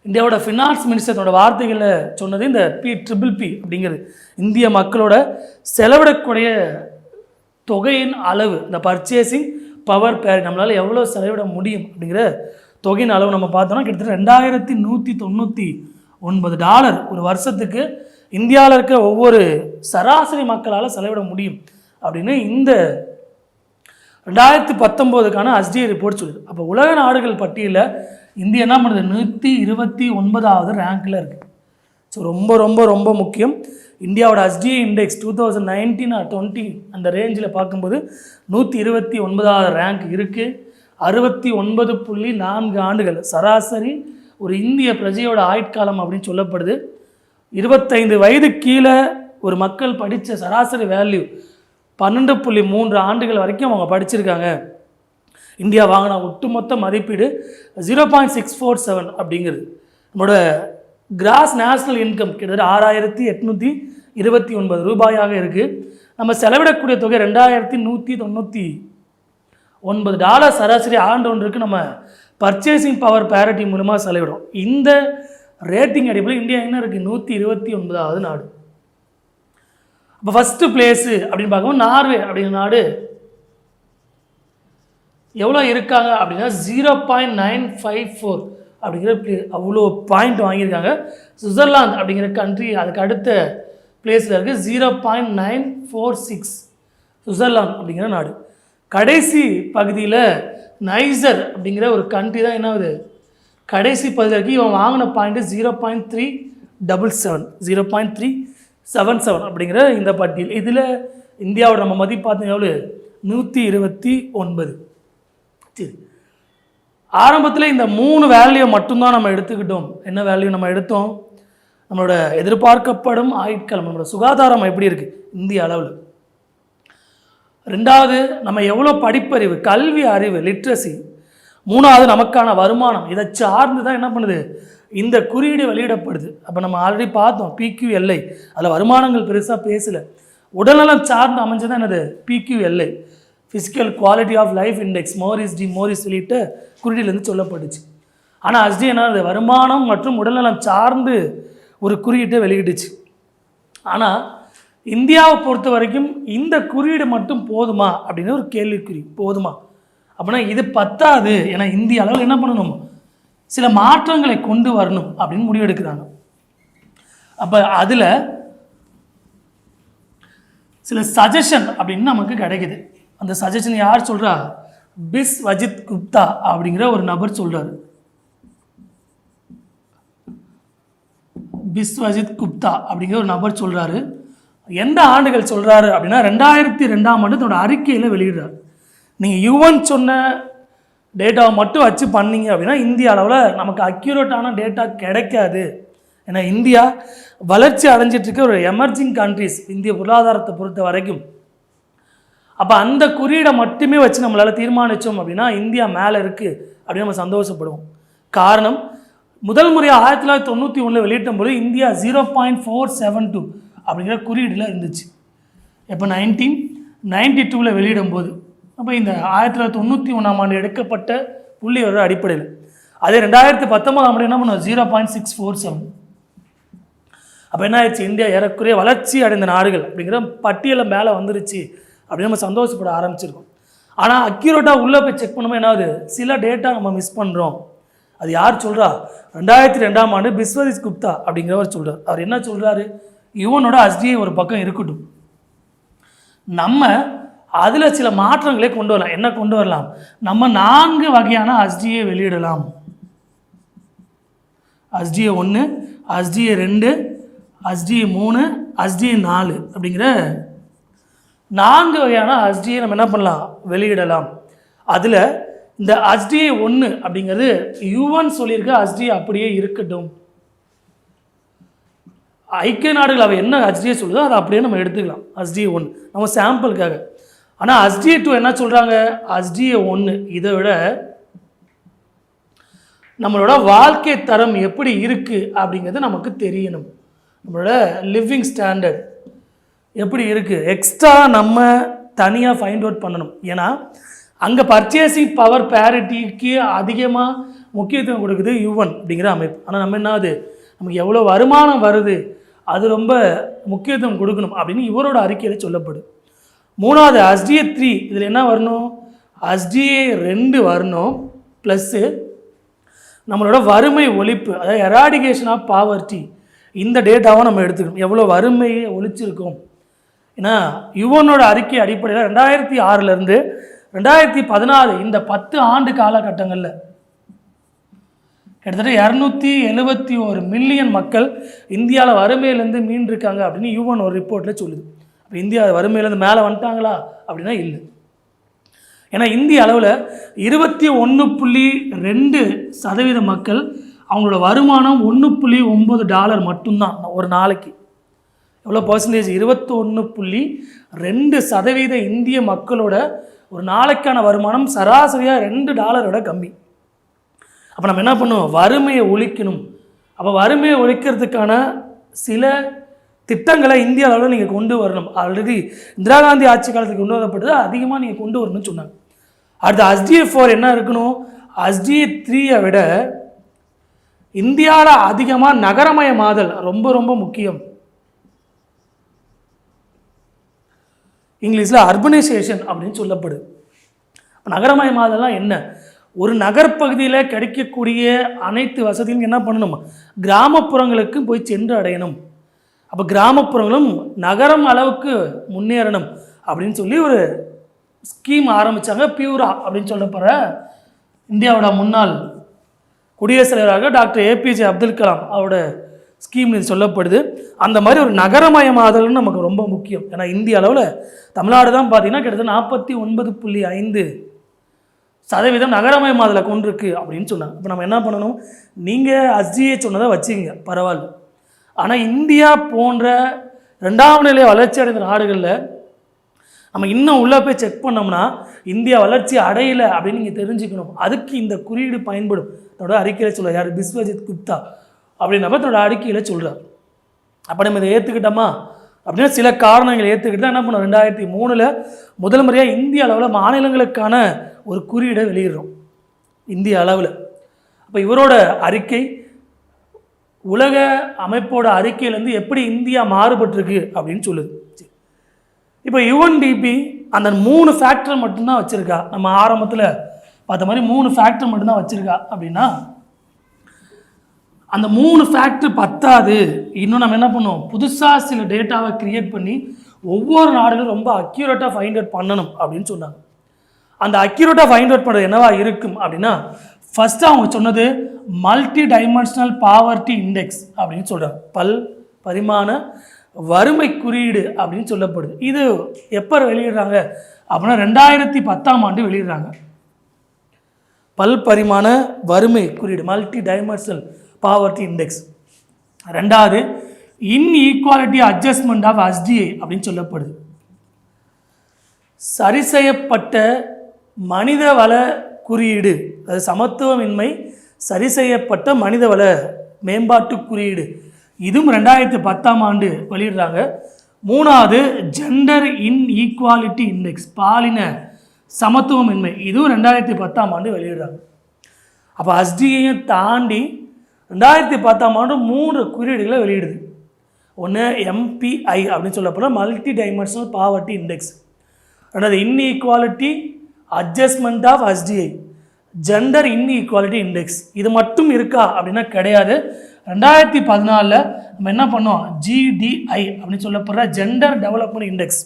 இந்தியாவோட ஃபினான்ஸ் மினிஸ்டர் தன்னோட வார்த்தைகளில் சொன்னது இந்த PPP அப்படிங்கிறது இந்திய மக்களோட செலவிடக்கூடிய தொகையின் அளவு, இந்த பர்ச்சேசிங் பவர் பேர் நம்மளால் எவ்வளோ செலவிட முடியும் அப்படிங்கிற தொகையின் அளவு நம்ம பார்த்தோம்னா கிட்டத்தட்ட $2199 ஒரு வருஷத்துக்கு இந்தியாவில் இருக்க ஒவ்வொரு சராசரி மக்களால் செலவிட முடியும் அப்படின்னு இந்த 2019க்கான SDA ரிப்போர்ட் சொல்லுது. அப்போ உலக நாடுகள் பட்டியலில் இந்தியா என்ன பண்ணுது, 129வது ரேங்க்கில் இருக்குது. ஸோ ரொம்ப ரொம்ப ரொம்ப முக்கியம். இந்தியாவோட SDA இண்டெக்ஸ் 2019 or 20 அந்த ரேஞ்சில் பார்க்கும்போது 129வது ரேங்க் இருக்குது. 69.4 ஆண்டுகள் சராசரி ஒரு இந்திய பிரஜையோட ஆயுட்காலம் அப்படின்னு சொல்லப்படுது. 25 வயது கீழே ஒரு மக்கள் படித்த சராசரி வேல்யூ 12.3 ஆண்டுகள் வரைக்கும் அவங்க படிச்சிருக்காங்க. இந்தியா வாங்கின ஒட்டுமொத்த மதிப்பீடு 0.647 அப்படிங்கிறது. நம்மளோட கிராஸ் நேஷ்னல் இன்கம் கிட்டத்தட்ட 6,829 ரூபாயாக இருக்குது. நம்ம செலவிடக்கூடிய தொகை $2,199 சராசரி ஆண்டு ஒன்றுக்கு நம்ம பர்ச்சேசிங் பவர் பேரிட்டி மூலமாக செலவிடும். இந்த ரேட்டிங் அடிப்படையில் இந்தியா என்ன இருக்குது, 129வது நாடு. இப்போ ஃபஸ்ட்டு பிளேஸு அப்படின்னு பார்க்கும்போது நார்வே அப்படிங்கிற நாடு எவ்வளோ இருக்காங்க அப்படின்னா 0.954 அப்படிங்கிற அவ்வளோ பாயிண்ட் வாங்கியிருக்காங்க. சுவிட்சர்லாந்து அப்படிங்கிற கண்ட்ரி அதுக்கு அடுத்த பிளேஸில் இருக்குது 0.946 சுவிட்சர்லாந்து அப்படிங்கிற நாடு. கடைசி பகுதியில் நைஜர் அப்படிங்கிற ஒரு கண்ட்ரி தான் என்ன ஆகுது, கடைசி பகுதியில் இருக்குது. இவன் வாங்கின பாயிண்ட்டு 0.377 அப்படிங்கிற இந்த பட்டியல். இதில் இந்தியாவோட நம்ம மதிப்பு பார்த்தீங்கன்னா எவ்வளோ, 129. சரி, ஆரம்பத்தில் இந்த 3 வேல்யூ மட்டும்தான் நம்ம எடுத்துக்கிட்டோம். என்ன வேல்யூ நம்ம எடுத்தோம், நம்மளோட எதிர்பார்க்கப்படும் ஆயுட்காலம், நம்மளோட சுகாதாரம் எப்படி இருக்குது இந்திய அளவில். ரெண்டாவது நம்ம எவ்வளோ படிப்பறிவு, கல்வி அறிவு, லிட்ரஸி. மூணாவது நமக்கான வருமானம். இதை சார்ந்து தான் என்ன பண்ணுது இந்த குறியீடு வெளியிடப்படுது. அப்போ நம்ம ஆல்ரெடி பார்த்தோம் PQLI, அதில் வருமானங்கள் பெருசாக பேசலை. உடல்நலம் சார்ந்து அமைஞ்சதான் என்னது PQLI, physical quality of life index, Morris வெளியிட்ட குறியீடுலேருந்து சொல்லப்பட்டுச்சு. ஆனால் SDA என்ன, வருமானம் மற்றும் உடல்நலம் சார்ந்து ஒரு குறியீட்டை வெளியிட்டுச்சு. ஆனால் இந்தியாவை பொறுத்த வரைக்கும் இந்த குறியீடு மட்டும் போதுமா அப்படின்னு ஒரு கேள்விக்குறி. போதுமா அப்படின்னா இது பத்தாது. ஏன்னா இந்திய அளவில் என்ன பண்ணணும், சில மாற்றங்களை கொண்டு வரணும் அப்படின்னு முடிவெடுக்கிறாங்க. அப்போ அதில் சில சஜஷன் அப்படின்னு நமக்கு கிடைக்குது. அந்த சஜஷன் யார் சொல்கிறா, பிஸ்வஜித் குப்தா அப்படிங்கிற ஒரு நபர் சொல்கிறாரு. பிஸ்வஜித் குப்தா அப்படிங்கிற ஒரு நபர் சொல்கிறாரு. எந்த ஆண்டுகள் சொல்கிறாரு அப்படின்னா 2002ஆம் ஆண்டு தன்னோட அறிக்கையில் வெளியிடுறாரு. நீங்கள் UN சொன்ன டேட்டாவை மட்டும் வச்சு பண்ணீங்க அப்படின்னா இந்திய அளவில் நமக்கு அக்யூரேட்டான டேட்டா கிடைக்காது. ஏன்னா இந்தியா வளர்ச்சி அடைஞ்சிட்ருக்க ஒரு எமர்ஜிங் கண்ட்ரிஸ் இந்திய பொருளாதாரத்தை பொறுத்த வரைக்கும். அப்போ அந்த குறியீடை மட்டுமே வச்சு நம்மளால் தீர்மானித்தோம் அப்படின்னா இந்தியா மேலே இருக்குது அப்படின்னு நம்ம சந்தோஷப்படுவோம். காரணம், முதல் முறையாக 1991 வெளியிட்ட போது இந்தியா 0.472 அப்படிங்கிற குறியீடில் இருந்துச்சு. இப்போ 1992 வெளியிடும் போது, அப்போ இந்த 1991ஆம் ஆண்டு எடுக்கப்பட்ட புள்ளியோட அடிப்படையில். அதே 2019ஆம் ஆண்டு என்ன பண்ணுவோம், 0.647. அப்போ என்ன ஆயிடுச்சு, இந்தியா ஏறக்குறைய வளர்ச்சி அடைந்த நாடுகள் அப்படிங்கிற பட்டியலில் மேலே வந்துருச்சு அப்படின்னு நம்ம சந்தோஷப்பட ஆரம்பிச்சிருக்கோம். ஆனால் அக்யூரேட்டாக உள்ளே போய் செக் பண்ணும்போது என்ன ஆகுது, சில டேட்டா நம்ம மிஸ் பண்ணுறோம். அது யார் சொல்கிறா, 2002ஆம் ஆண்டு பிஸ்வஜித் குப்தா அப்படிங்கிறவர் சொல்கிறார். அவர் என்ன சொல்கிறாரு, யுவனோட SDA ஒரு பக்கம் இருக்கட்டும், நம்ம அதில் சில மாற்றங்களே கொண்டு வரலாம். என்ன கொண்டு வரலாம், நம்ம 4 வகையான SDA வெளியிடலாம். SDA 1, SDA 2, SDA 3, SDA 4 அப்படிங்கிற 4 வகையான SDA நம்ம என்ன பண்ணலாம், வெளியிடலாம். அதில் இந்த SDA 1 அப்படிங்கிறது UN சொல்லியிருக்க SDA அப்படியே இருக்கட்டும். ஐக்கிய நாடுகள் அவை என்ன SDA சொல்லுதோ அதை அப்படியே நம்ம எடுத்துக்கலாம். SDA 1 நம்ம சாம்பிளுக்காக. ஆனால் SDA 2 என்ன சொல்கிறாங்க, SDA 1 இதை விட நம்மளோட வாழ்க்கை தரம் எப்படி இருக்குது அப்படிங்கிறது நமக்கு தெரியணும். நம்மளோட லிவிங் ஸ்டாண்டர்ட் எப்படி இருக்குது எக்ஸ்ட்ரா நம்ம தனியாக ஃபைண்ட் அவுட் பண்ணணும். ஏன்னா அங்கே பர்ச்சேசிங் பவர் பேரிட்டிக்கு அதிகமாக முக்கியத்துவம் கொடுக்குது யுஎன் அப்படிங்கிற அமைப்பு. ஆனால் நம்ம என்னது, நமக்கு எவ்வளோ வருமானம் வருது அது ரொம்ப முக்கியத்துவம் கொடுக்கணும் அப்படின்னு இவரோட அறிக்கையில் சொல்லப்படுது. மூணாவது SDA 3, இதில் என்ன வரணும், SDA 2 வரணும், ப்ளஸ்ஸு நம்மளோட வறுமை ஒழிப்பு, அதாவது எராடிகேஷன் ஆஃப் பாவர்ட்டி, இந்த டேட்டாவை நம்ம எடுத்துக்கணும், எவ்வளோ வறுமையை ஒழிச்சிருக்கோம். ஏன்னா யுஎனோட அறிக்கை அடிப்படையில் 2006லேருந்து 2014 இந்த 10 ஆண்டு காலகட்டங்களில் கிட்டத்தட்ட 271 மில்லியன் மக்கள் இந்தியாவில் வறுமையிலேருந்து மீண்டிருக்காங்க அப்படின்னு யுஎன் ஒரு ரிப்போர்ட்டில் சொல்லுது. அப்போ இந்தியா வறுமையிலேருந்து மேலே வந்துட்டாங்களா அப்படின்னா இல்லை. ஏன்னா இந்திய அளவில் 21.2% மக்கள் அவங்களோட வருமானம் $1.9 மட்டும்தான் ஒரு நாளைக்கு. எவ்வளோ பர்சன்டேஜ், 21.2% இந்திய மக்களோட ஒரு நாளைக்கான வருமானம் சராசரியாக $2 கம்மி. அப்போ நம்ம என்ன பண்ணுவோம், வறுமையை ஒழிக்கணும். அப்போ வறுமையை ஒழிக்கிறதுக்கான சில திட்டங்களை இந்திய அளவில் நீங்கள் கொண்டு வரணும். ஆல்ரெடி இந்திரா காந்தி ஆட்சி காலத்துக்கு கொண்டு வரப்பட்டது, அதிகமாக நீங்கள் கொண்டு வரணும்னு சொன்னாங்க. அடுத்து SDA 4 என்ன இருக்கணும், SDA 3 விட இந்தியாவில் அதிகமாக நகரமயமாதல் ரொம்ப ரொம்ப முக்கியம். இங்கிலீஷில் அர்பனைசேஷன் அப்படின்னு சொல்லப்படுது. நகரமயமாதல்லாம் என்ன, ஒரு நகர்ப்பகுதியில் கிடைக்கக்கூடிய அனைத்து வசதியும் என்ன பண்ணணும், கிராமப்புறங்களுக்கு போய் சென்று அடையணும். அப்போ கிராமப்புறங்களும் நகரம் அளவுக்கு முன்னேறணும் அப்படின்னு சொல்லி ஒரு ஸ்கீம் ஆரம்பித்தாங்க. பியூரா அப்படின்னு சொல்லப்படுற இந்தியாவோட முன்னாள் குடியரசுத் தலைவராக டாக்டர் APJ அப்துல் கலாம் அவரோட ஸ்கீம் இது சொல்லப்படுது. அந்த மாதிரி ஒரு நகரமயமாதல்னு நமக்கு ரொம்ப முக்கியம். ஏன்னா இந்திய அளவில் தமிழ்நாடு தான் பார்த்தீங்கன்னா கிட்டத்தட்ட 49.5% நகரமயமாதலை கொண்டிருக்கு அப்படின்னு சொன்னாங்க. இப்போ நம்ம என்ன பண்ணணும், நீங்கள் SDA சொன்னதை வச்சுங்க பரவாயில்ல. ஆனால் இந்தியா போன்ற 2ஆம் நிலை வளர்ச்சி அடைந்த நாடுகளில் நம்ம இன்னும் உள்ளே போய் செக் பண்ணோம்னா இந்தியா வளர்ச்சி அடையலை அப்படின்னு நீங்கள் தெரிஞ்சுக்கணும். அதுக்கு இந்த குறியீடு பயன்படும். தன்னோட அறிக்கையில் சொல்கிறார், யார், பிஸ்வஜித் குப்தா அப்படின்னப்ப தன்னோட அறிக்கையில் சொல்கிறார். அப்போ நம்ம இதை ஏற்றுக்கிட்டோமா அப்படின்னா சில காரணங்கள் ஏற்றுக்கிட்டு தான் என்ன பண்ணோம், 2003 முதல் முறையாக இந்திய அளவில் மாநிலங்களுக்கான ஒரு குறியீடை வெளியிடுறோம் இந்திய அளவில். அப்போ இவரோட அறிக்கை உலக அமைப்போட அறிக்கையிலேருந்து எப்படி இந்தியா மாறுபட்டிருக்கு அப்படின்னு சொல்லுது. இப்போ UNDP அந்த 3 ஃபேக்டர் மட்டும்தான் வச்சுருக்கா, நம்ம ஆரம்பத்தில் பார்த்த மாதிரி 3 ஃபேக்டர் மட்டும்தான் வச்சுருக்கா அப்படின்னா அந்த 3 ஃபேக்டர் பத்தாது. இன்னும் நம்ம என்ன பண்ணுவோம், புதுசாக சில டேட்டாவை க்ரியேட் பண்ணி ஒவ்வொரு நாடுகளும் ரொம்ப அக்யூரேட்டாக ஃபைண்ட் அவுட் பண்ணணும் அப்படின்னு சொன்னாங்க. அந்த அக்யூரேட்டாக ஃபைண்ட் அவுட் பண்ணுறது என்னவா இருக்கும் அப்படின்னா, ஃபஸ்ட்டு அவங்க சொன்னது மல்டி டைமென்ஷனல் பாவர்ட்டி இண்டெக்ஸ் அப்படின்னு சொல்கிறாங்க. பரிமாண வறுமை குறியீடு அப்படின்னு சொல்லப்படுது. இது எப்போ வெளியிடுறாங்க அப்படின்னா 2010 வெளியிடுறாங்க. பரிமாண வறுமை குறியீடு, மல்டி டைமென்ஷனல் பாவர்ட்டி இண்டெக்ஸ். ரெண்டாவது இன்ஈக்வாலிட்டி அட்ஜஸ்ட்மெண்ட் ஆஃப் SDA அப்படின்னு சொல்லப்படுது. சரி செய்யப்பட்ட மனிதவள குறியீடு, அது சமத்துவமின்மை சரி செய்யப்பட்ட மனிதவள மேம்பாட்டு குறியீடு, இதுவும் 2010 வெளியிடுறாங்க. மூணாவது ஜெண்டர் இன்ஈக்வாலிட்டி இண்டெக்ஸ், பாலின சமத்துவமின்மை, இதுவும் 2010 வெளியிடுறாங்க. அப்போ SDA தாண்டி 2010 3 குறியீடுகளை வெளியிடுது. ஒன்று MPI அப்படின்னு சொல்லப்படுற மல்டி டைமென்ஷனல் பாவர்ட்டி இண்டெக்ஸ், ரெண்டாவது inequality adjustment of SDA, gender inequality index. இது மட்டும் இருக்கா அப்படின்னா கிடையாது. 2014 நம்ம என்ன பண்ணோம், GDI அப்படின்னு சொல்லப்படுற ஜெண்டர் டெவலப்மெண்ட் இண்டெக்ஸ்,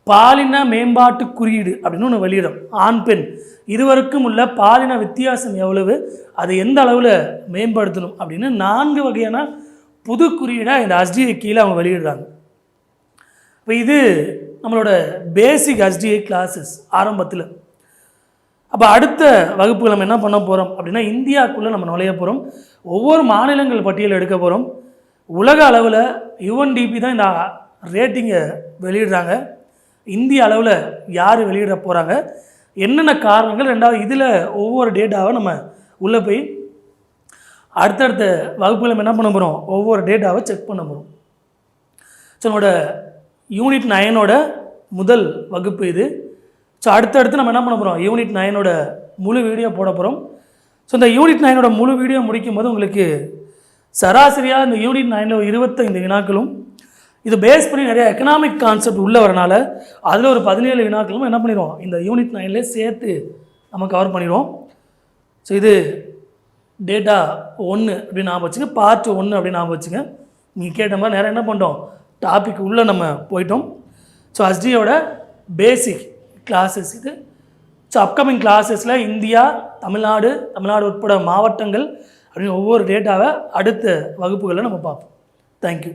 பாலின மேம்பாட்டு குறியீடு அப்படின்னு ஒன்று வெளியிடும். ஆண் பெண் இருவருக்கும் உள்ள பாலின வித்தியாசம் எவ்வளவு, அதை எந்த அளவில் மேம்படுத்தணும் அப்படின்னு 4 வகையான புது குறியீடாக இந்த SDA கீழே அவங்க வெளியிடுறாங்க. இப்போ இது நம்மளோட பேசிக் SDA கிளாஸஸ் ஆரம்பத்தில். அப்போ அடுத்த வகுப்புகள் நம்ம என்ன பண்ண போகிறோம் அப்படின்னா, இந்தியாவுக்குள்ளே நம்ம நுழைய போகிறோம். ஒவ்வொரு மாநிலங்கள் பட்டியல் எடுக்க போகிறோம். உலக அளவில் UNDP தான் இந்த ரேட்டிங்கை வெளியிடுறாங்க. இந்திய அளவில் யார் வெளியிட போகிறாங்க, என்னென்ன காரணங்கள், ரெண்டாவது இதில் ஒவ்வொரு டேட்டாவை நம்ம உள்ளே போய் அடுத்தடுத்த வகுப்புகள் நம்ம என்ன பண்ண போகிறோம், ஒவ்வொரு டேட்டாவை செக் பண்ண போகிறோம். ஸோ நம்மளோட யூனிட் 9 முதல் வகுப்பு இது. ஸோ அடுத்தடுத்து நம்ம என்ன பண்ண போகிறோம், யூனிட் 9 முழு வீடியோ போட போகிறோம். ஸோ இந்த யூனிட் 9ஓட முழு வீடியோ முடிக்கும் போது உங்களுக்கு சராசரியாக இந்த யூனிட் 9ல் 25 வினாக்களும் இது பேஸ் பண்ணி நிறைய எக்கனாமிக் கான்செப்ட் உள்ளே வரனால அதில் ஒரு 17 வினாக்களும் என்ன பண்ணிடுவோம் இந்த யூனிட் 9லே சேர்த்து நம்ம கவர் பண்ணிடுவோம். ஸோ இது டேட்டா 1 அப்படின்னு ஞாபகம் வச்சுங்க, பார்ட் 1 அப்படின்னு ஞாபகம் வச்சுங்க. நீங்கள் கேட்ட மாதிரி நேரம் என்ன பண்ணிட்டோம், டாபிக் உள்ளே நம்ம போயிட்டோம். ஸோ HDயோட பேசிக் கிளாஸஸ் இது. ஸோ அப்கமிங் கிளாஸஸில் இந்தியா, தமிழ்நாடு உட்பட மாவட்டங்கள் அப்படின்னு ஒவ்வொரு டேட்டாவை அடுத்த வகுப்புகளில் நம்ம பார்ப்போம். தேங்க்யூ.